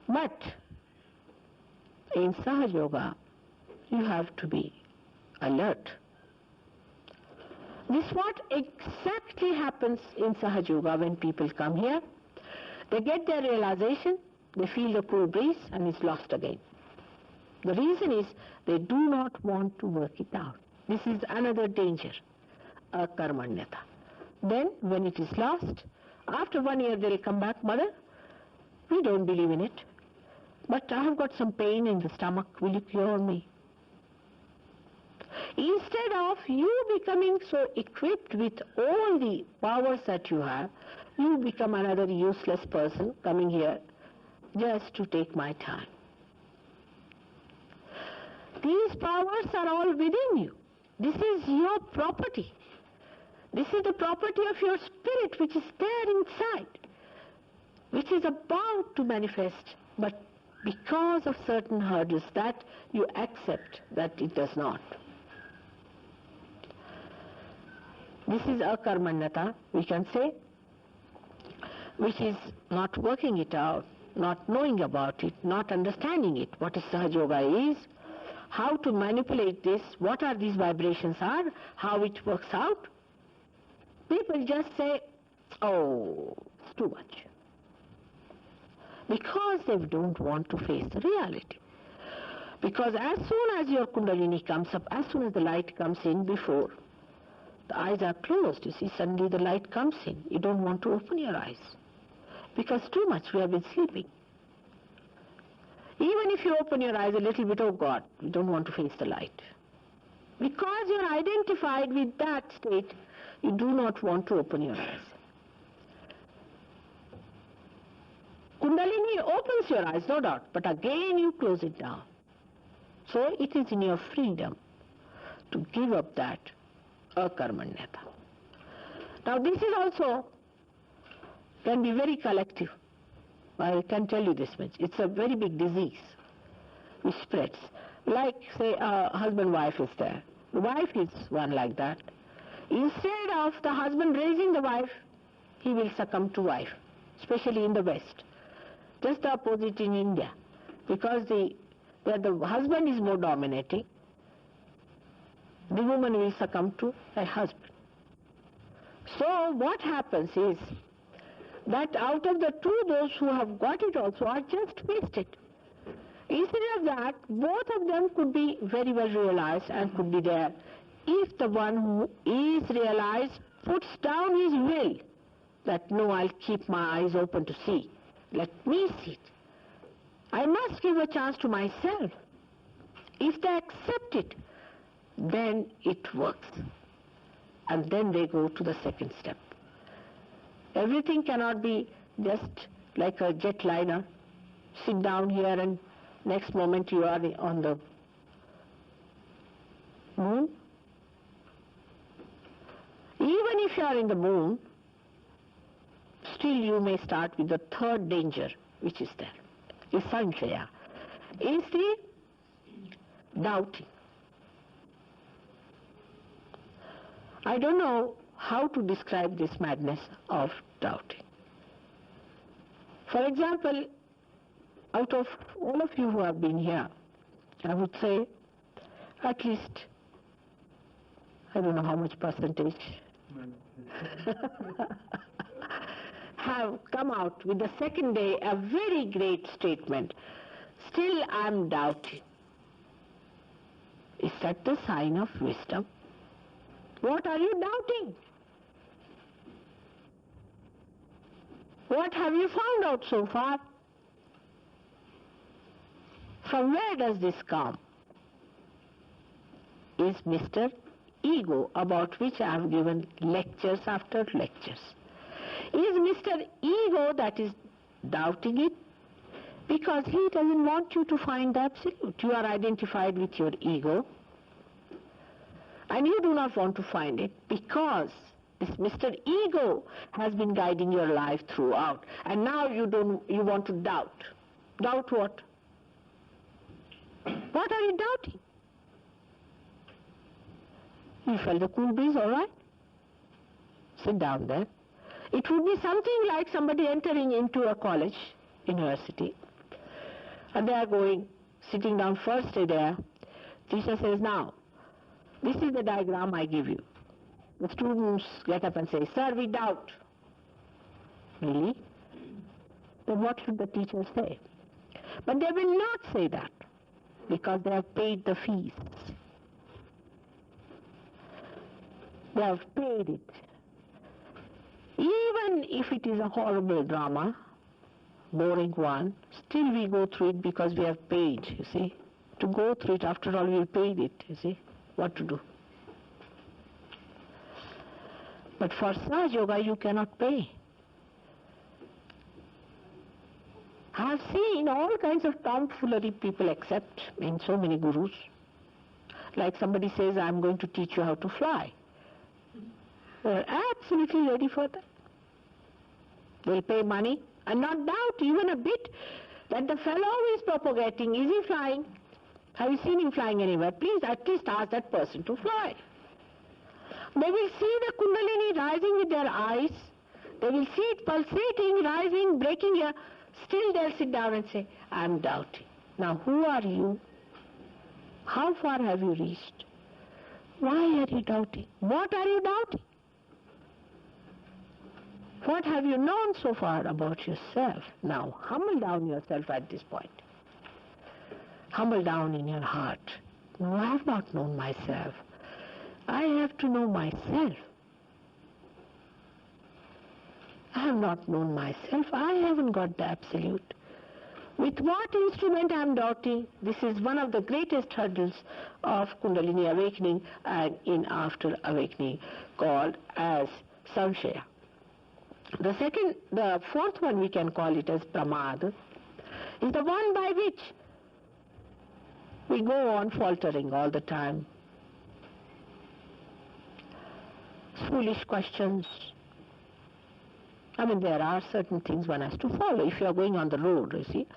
But in Sahaj Yoga, you have to be alert. This is what exactly happens in Sahaj Yoga when people come here. They get their realization, they feel the cool breeze, and it's lost again. The reason is they do not want to work it out. This is another danger, a karmanyata. Then, when it is lost, after 1 year they will come back, "Mother, we don't believe in it, but I have got some pain in the stomach, will you cure me?" Instead of you becoming so equipped with all the powers that you have, you become another useless person coming here just to take my time. These powers are all within you. This is your property. This is the property of your spirit which is there inside, which is about to manifest, but because of certain hurdles that you accept that it does not. This is akarmanyata, we can say, which is not working it out, not knowing about it, not understanding it, what is Sahaja Yoga is, how to manipulate this, what are these vibrations are, how it works out. People just say, oh, it's too much. Because they don't want to face the reality. Because as soon as your Kundalini comes up, as soon as the light comes in before, the eyes are closed, you see, suddenly the light comes in. You don't want to open your eyes. Because too much we have been sleeping. Even if you open your eyes a little bit, oh God, you don't want to face the light. Because you are identified with that state, you do not want to open your eyes. Kundalini opens your eyes, no doubt, but again you close it down. So it is in your freedom to give up that akarmanyata. Now this is also can be very collective. I can tell you this much. It's a very big disease which spreads. Like, say, a husband-wife is there. The wife is one like that. Instead of the husband raising the wife, he will succumb to wife, especially in the West. Just the opposite in India. Because where the husband is more dominating, the woman will succumb to her husband. So what happens is that out of the two, those who have got it also are just wasted. Instead of that, both of them could be very well realized and could be there if the one who is realized puts down his will that no, I'll keep my eyes open to see. Let me see it. I must give a chance to myself. If they accept it, then it works. And then they go to the second step. Everything cannot be just like a jetliner. Sit down here and next moment you are on the moon. Even if you are in the moon, still you may start with the third danger which is there. Is sanshaya. Is the doubting. I don't know how to describe this madness of doubting. For example, out of all of you who have been here, I would say at least, I don't know how much percentage, have come out with the second day a very great statement. Still I am doubting. Is that the sign of wisdom? What are you doubting? What have you found out so far? From where does this come? Is Mr. Ego, about which I have given lectures after lectures. Is Mr. Ego that is doubting it? Because he doesn't want you to find the absolute. You are identified with your ego. And you do not want to find it because this Mr. Ego has been guiding your life throughout. And now you want to doubt. Doubt what? What are you doubting? You felt the cool breeze, all right? Sit down there. It would be something like somebody entering into a college, university, and they are going, sitting down first day there. Teacher says, now, this is the diagram I give you. The students get up and say, sir, we doubt. Really? Then what should the teacher say? But they will not say that because they have paid the fees. They have paid it. Even if it is a horrible drama, boring one, still we go through it because we have paid, you see. To go through it, after all, we paid it, you see. what to do. But for Sahaj Yoga you cannot pay. I have seen all kinds of tomfoolery people accept in so many gurus. Like somebody says, I'm going to teach you how to fly. They're absolutely ready for that. They'll pay money and not doubt even a bit that the fellow who is propagating, is he flying? Have you seen him flying anywhere? Please at least ask that person to fly. They will see the Kundalini rising with their eyes. They will see it pulsating, rising, breaking here. Still they'll sit down and say, I'm doubting. Now who are you? How far have you reached? Why are you doubting? What are you doubting? What have you known so far about yourself? Now humble down yourself at this point. Humble down in your heart. No, I have not known myself. I have to know myself. I have not known myself. I haven't got the absolute. With what instrument I am doubting? This is one of the greatest hurdles of Kundalini awakening and in after awakening, called as Samshaya. The fourth one we can call it as Pramad, is the one by which we go on faltering all the time. Foolish questions. I mean, there are certain things one has to follow. If you are going on the road, you see,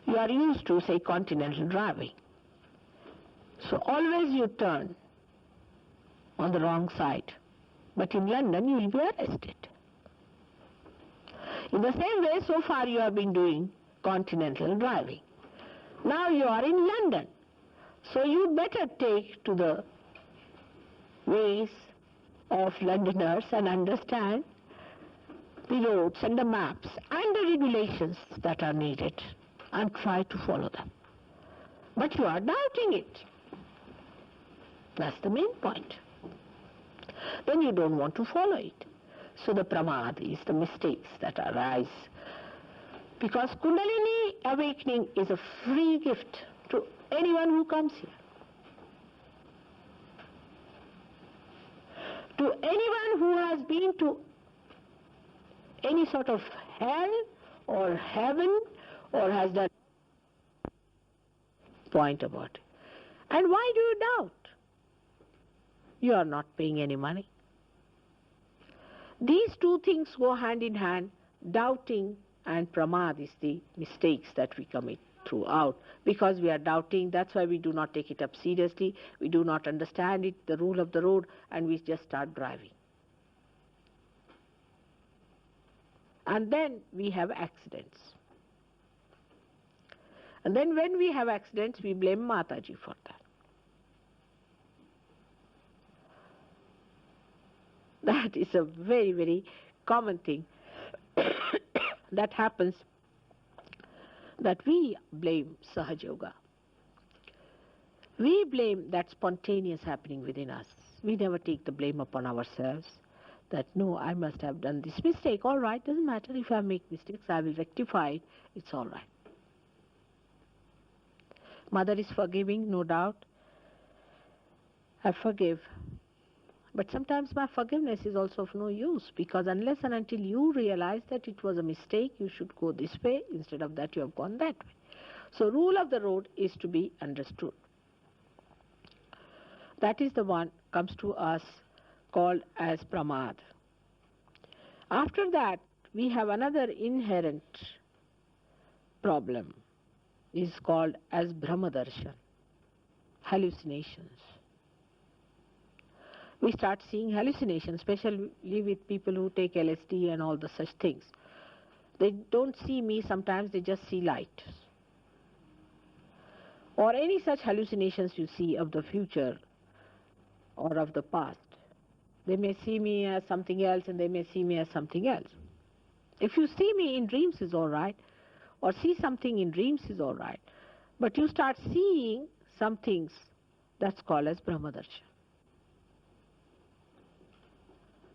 you are used to, say, continental driving. So always you turn on the wrong side. But in London, you will be arrested. In the same way, so far you have been doing continental driving. Now you are in London. So you better take to the ways of Londoners and understand the roads and the maps and the regulations that are needed and try to follow them. But you are doubting it. That's the main point. Then you don't want to follow it. So the pramad is the mistakes that arise. Because Kundalini awakening is a free gift to anyone who comes here. To anyone who has been to any sort of hell or heaven or has done point about it. And why do you doubt? You are not paying any money. These two things go hand in hand. Doubting and pramad is the mistakes that we commit throughout. Because we are doubting, that's why we do not take it up seriously. We do not understand it, the rule of the road, and we just start driving. And then we have accidents. And then when we have accidents, we blame Mataji for that. That is a very, very common thing that happens, that we blame Sahaj Yoga. We blame that spontaneous happening within us. We never take the blame upon ourselves that, no, I must have done this mistake. All right, doesn't matter if I make mistakes, I will rectify it. It's all right. Mother is forgiving, no doubt. I forgive. But sometimes my forgiveness is also of no use, because unless and until you realize that it was a mistake, you should go this way, instead of that you have gone that way. So rule of the road is to be understood. That is the one comes to us called as pramad. After that, we have another inherent problem, is called as brahmadarshan, hallucinations. We start seeing hallucinations, especially with people who take LSD and all the such things. They don't see me, sometimes they just see light. Or any such hallucinations you see of the future or of the past. They may see me as something else and they may see me as something else. If you see me in dreams is all right, or see something in dreams is all right, but you start seeing some things, that's called as brahmadarshan.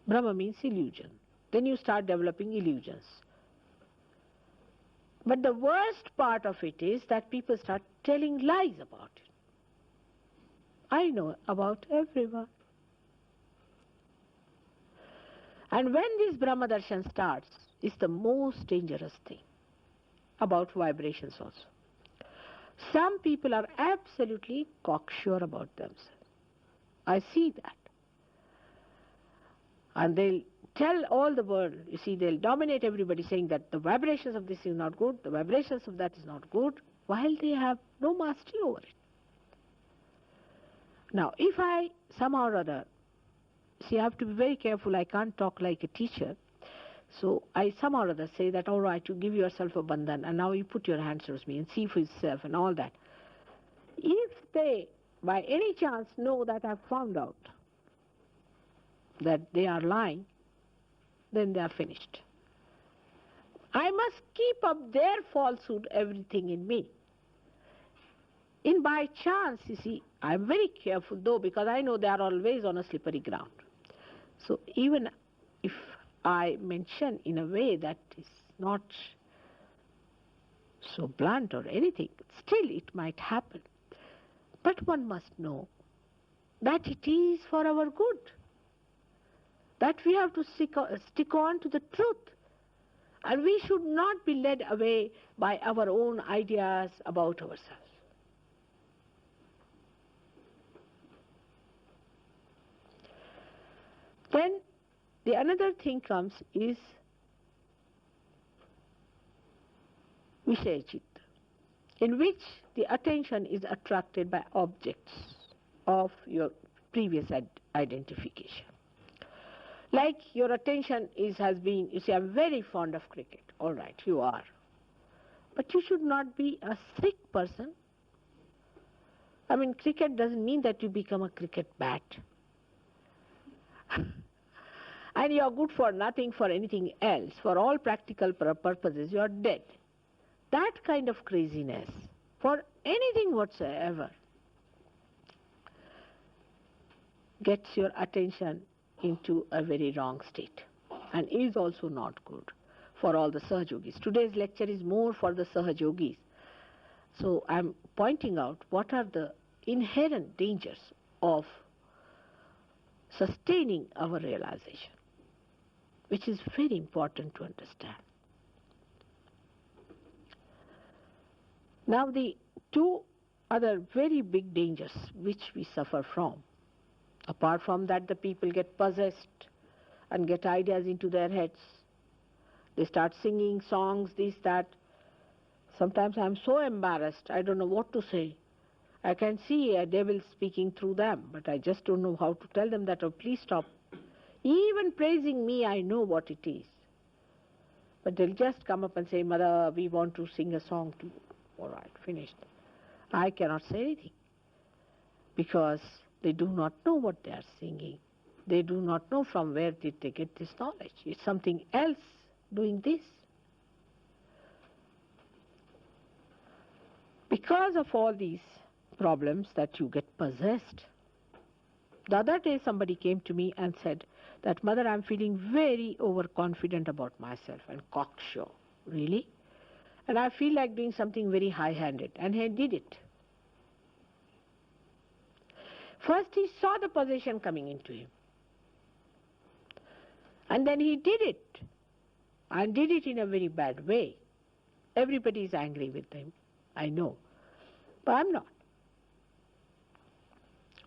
Brahma means illusion. Then you start developing illusions. But the worst part of it is that people start telling lies about it. I know about everyone. And when this Brahma Darshan starts, it's the most dangerous thing about vibrations also. Some people are absolutely cocksure about themselves. I see that. And they'll tell all the world, you see, they'll dominate everybody saying that the vibrations of this is not good, the vibrations of that is not good, while they have no mastery over it. Now, if I somehow or other, see, I have to be very careful, I can't talk like a teacher, so I somehow or other say that, all right, you give yourself a bandan, and now you put your hands towards me and see for yourself and all that. If they, by any chance, know that I've found out that they are lying, then they are finished. I must keep up their falsehood, everything in me. In by chance, you see, I'm very careful though, because I know they are always on a slippery ground. So even if I mention in a way that is not so blunt or anything, still it might happen. But one must know that it is for our good, that we have to stick on to the truth, and we should not be led away by our own ideas about ourselves. Then the another thing comes is Vishaya Chitta, in which the attention is attracted by objects of your previous identification. Like your attention has been, you say, I'm very fond of cricket. All right, you are. But you should not be a sick person. I mean, cricket doesn't mean that you become a cricket bat. And you are good for nothing, for anything else. For all practical purposes, you are dead. That kind of craziness, for anything whatsoever, gets your attention into a very wrong state and is also not good for all the sahajogis. Today's lecture is more for the sahajogis. So I'm pointing out what are the inherent dangers of sustaining our realization, which is very important to understand. Now the two other very big dangers which we suffer from, apart from that the people get possessed and get ideas into their heads, they start singing songs, this, that. Sometimes I'm so embarrassed, I don't know what to say. I can see a devil speaking through them, but I just don't know how to tell them that, oh, please stop. Even praising me, I know what it is. But they'll just come up and say, Mother, we want to sing a song too. All right, finished. I cannot say anything, because they do not know what they are singing. They do not know from where did they get this knowledge. It's something else doing this. Because of all these problems that you get possessed. The other day somebody came to me and said that, Mother, I'm feeling very overconfident about myself and cocksure. Really? And I feel like doing something very high-handed. And he did it. First he saw the possession coming into him. And then he did it. And did it in a very bad way. Everybody is angry with him. I know. But I'm not.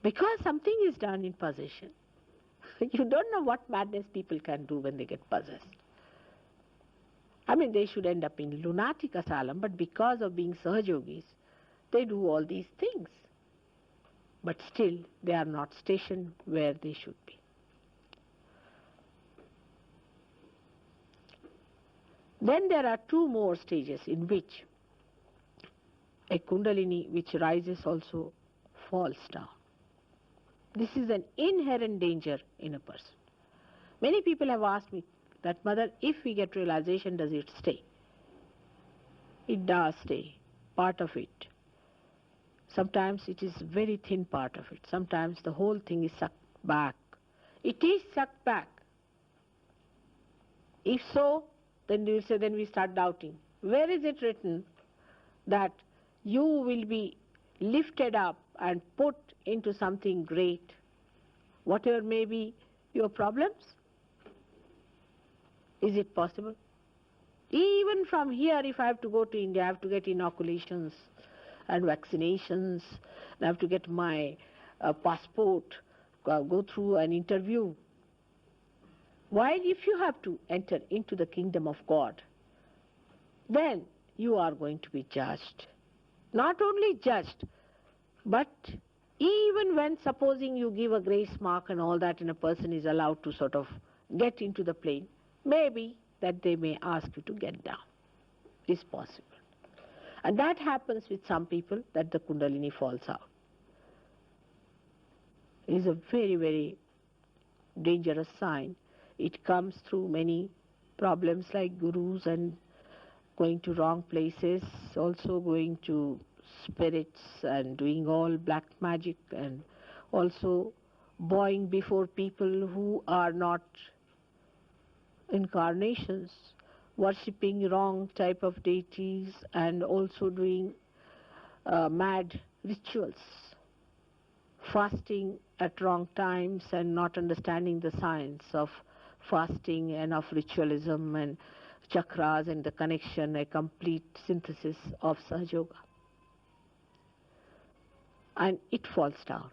Because something is done in possession. You don't know what madness people can do when they get possessed. I mean, they should end up in lunatic asylum, but because of being sahajogis, they do all these things. But still, they are not stationed where they should be. Then there are two more stages in which a kundalini which rises also falls down. This is an inherent danger in a person. Many people have asked me that, Mother, if we get realization, does it stay? It does stay, part of it. Sometimes it is very thin part of it. Sometimes the whole thing is sucked back. It is sucked back. If so, then you will say, then we start doubting. Where is it written that you will be lifted up and put into something great, whatever may be your problems? Is it possible? Even from here, if I have to go to India, I have to get inoculations and vaccinations, I have to get my passport, go through an interview. While if you have to enter into the kingdom of God, then you are going to be judged. Not only judged, but even when supposing you give a grace mark and all that and a person is allowed to sort of get into the plane, maybe that they may ask you to get down. It's possible. And that happens with some people, that the Kundalini falls out. It is a very, very dangerous sign. It comes through many problems like gurus and going to wrong places, also going to spirits and doing all black magic, and also bowing before people who are not incarnations, worshipping wrong type of deities, and also doing mad rituals, fasting at wrong times and not understanding the science of fasting and of ritualism and chakras and the connection, a complete synthesis of Sahaja Yoga. And it falls down.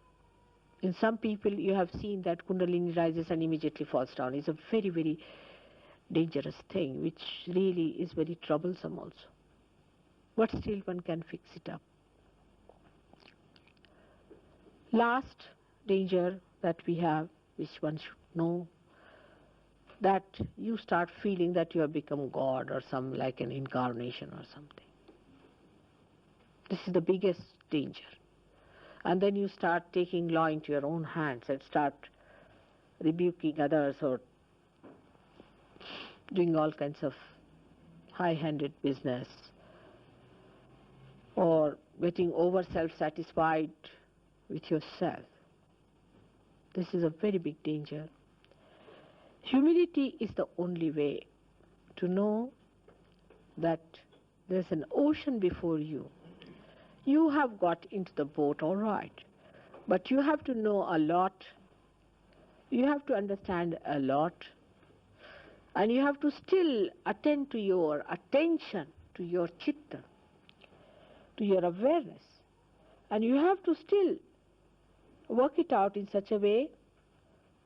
In some people you have seen that Kundalini rises and immediately falls down. It's a very, very dangerous thing, which really is very troublesome also. But still one can fix it up. Last danger that we have, which one should know, that you start feeling that you have become God or some like an incarnation or something. This is the biggest danger. And then you start taking law into your own hands and start rebuking others or doing all kinds of high-handed business or getting over self-satisfied with yourself. This is a very big danger. Humility is the only way to know that there's an ocean before you. You have got into the boat, all right, but you have to know a lot, you have to understand a lot, and you have to still attend to your attention, to your chitta, to your awareness, and you have to still work it out in such a way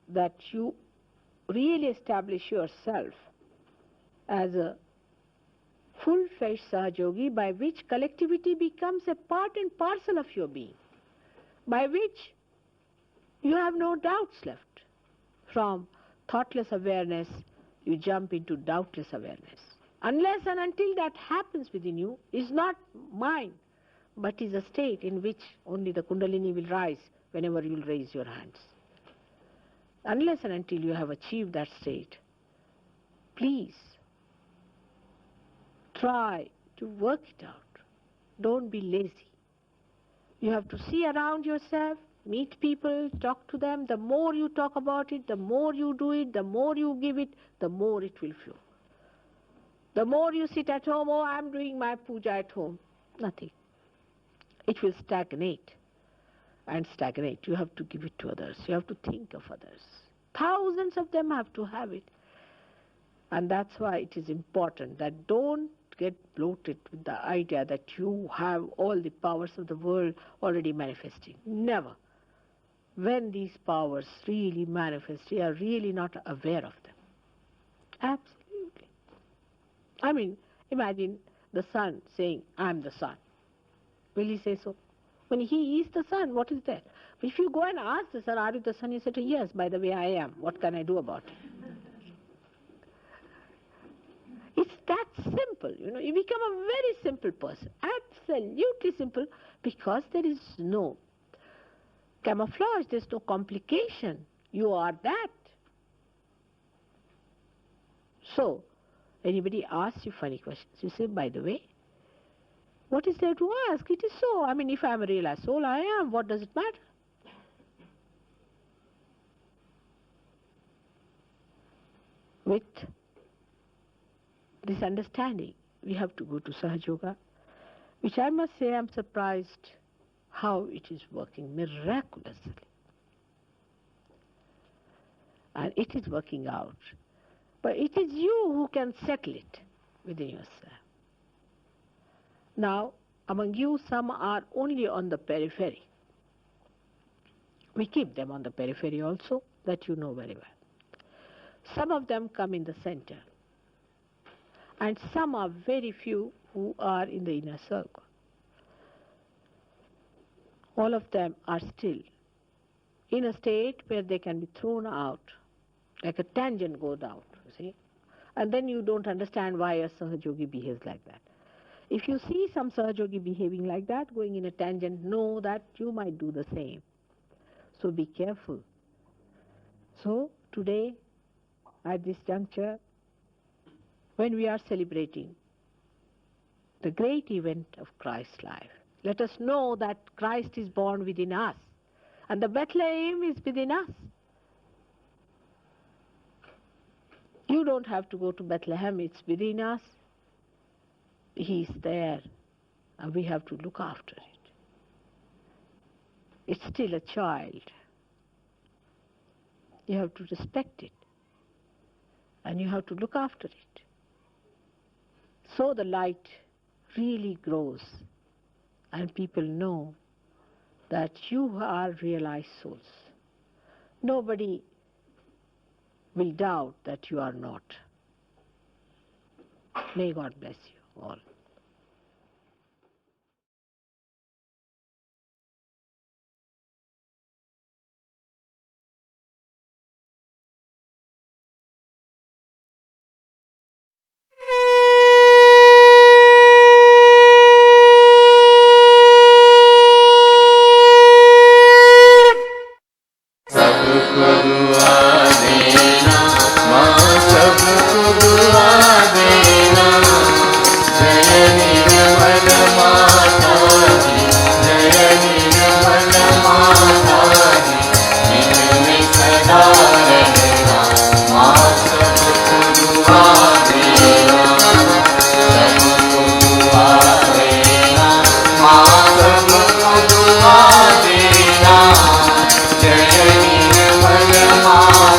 that you really establish yourself as a full-fledged Sahajogi, by which collectivity becomes a part and parcel of your being, by which you have no doubts left. From thoughtless awareness, you jump into doubtless awareness. Unless and until that happens within you, is not mind, but is a state in which only the Kundalini will rise whenever you will raise your hands. Unless and until you have achieved that state, please try to work it out. Don't be lazy. You have to see around yourself, meet people, talk to them. The more you talk about it, the more you do it, the more you give it, the more it will flow. The more you sit at home, oh, I'm doing my puja at home, nothing. It will stagnate and stagnate. You have to give it to others. You have to think of others. Thousands of them have to have it. And that's why it is important that don't get bloated with the idea that you have all the powers of the world already manifesting. Never. When these powers really manifest, you are really not aware of them. Absolutely. I mean, imagine the sun saying, I'm the sun. Will he say so? When he is the sun, what is that? If you go and ask the sun, are you the sun? He said, yes, by the way, I am. What can I do about it? It's that simple, you know. You become a very simple person, absolutely simple, because there is no camouflage, there's no complication. You are that. So, anybody asks you funny questions, you say, by the way, what is there to ask? It is so. I mean, if I am a realized soul, I am. What does it matter? With this understanding, we have to go to Sahaja Yoga, which I must say I'm surprised how it is working miraculously. And it is working out. But it is you who can settle it within yourself. Now, among you, some are only on the periphery. We keep them on the periphery also, that you know very well. Some of them come in the center. And some are very few who are in the inner circle. All of them are still in a state where they can be thrown out, like a tangent goes out, you see. And then you don't understand why a sahajogi behaves like that. If you see some sahajogi behaving like that, going in a tangent, know that you might do the same. So be careful. So today, at this juncture, when we are celebrating the great event of Christ's life, let us know that Christ is born within us, and the Bethlehem is within us. You don't have to go to Bethlehem, it's within us. He is there, and we have to look after it. It's still a child. You have to respect it, and you have to look after it. So the light really grows, and people know that you are realized souls. Nobody will doubt that you are not. May God bless you all. Jai Nirmal Ганеш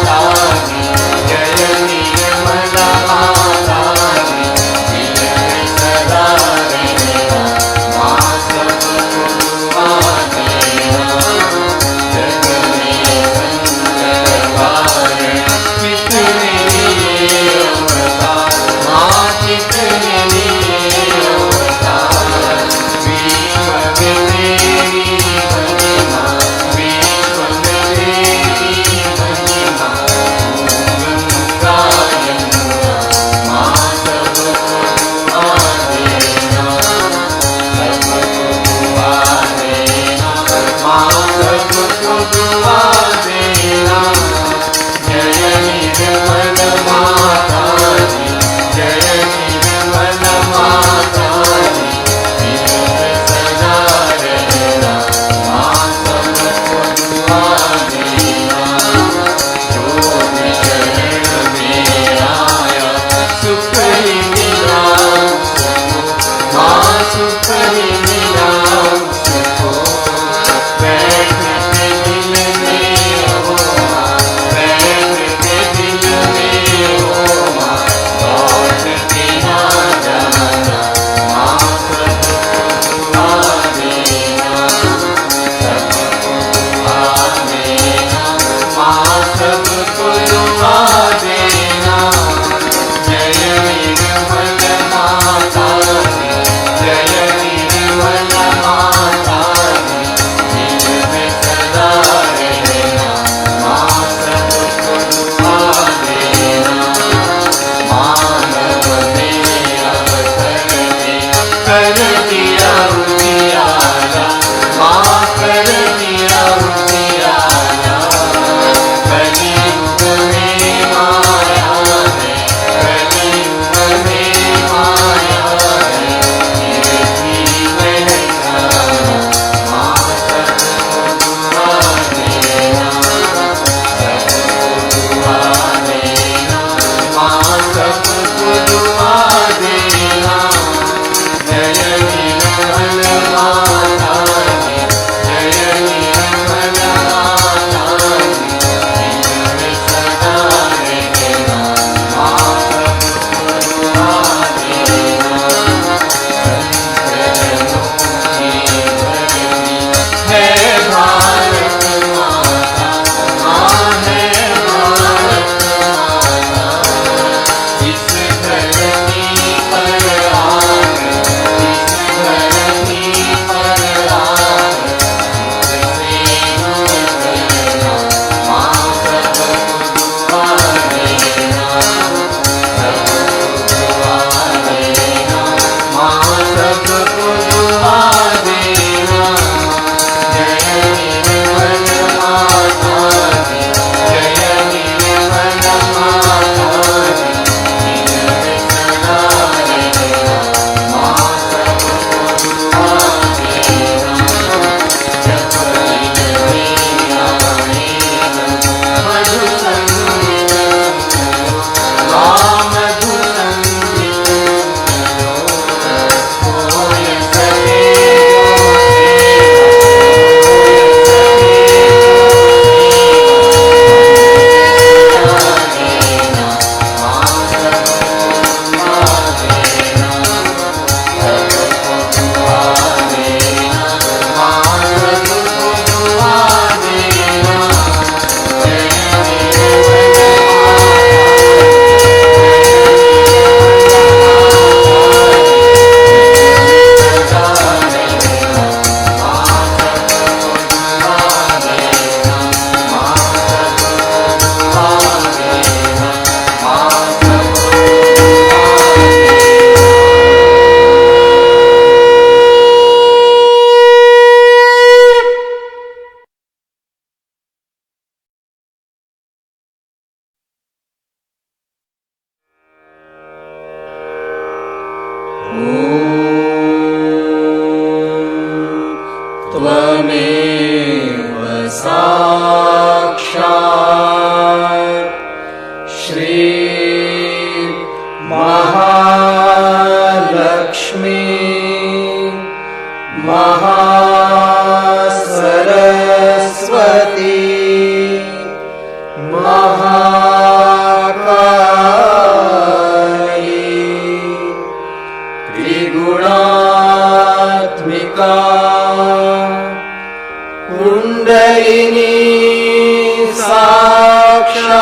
साक्षात्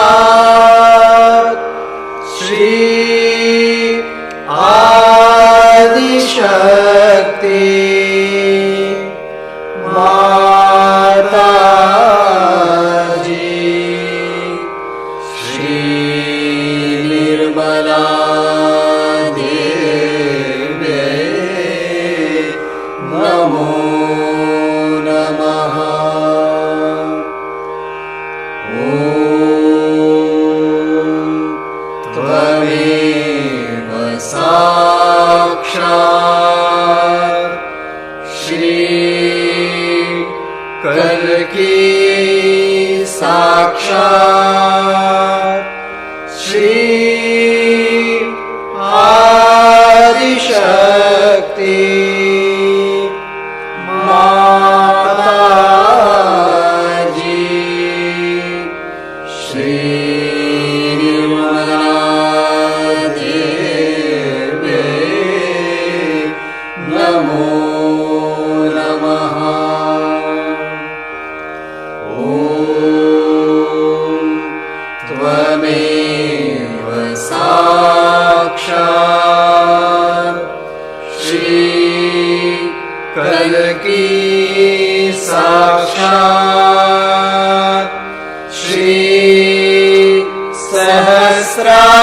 श्री आदिशक्ति माताजी श्री निर्मला देवी नमो नमः। त्वमेव साक्षात् श्री कल्की साक्षात् श्री आदिशक्ति माताजी श्री निर्मला देवी नमो नमः। त्वमेव साक्षात् श्री कल्की साक्षात् श्री सहस्रा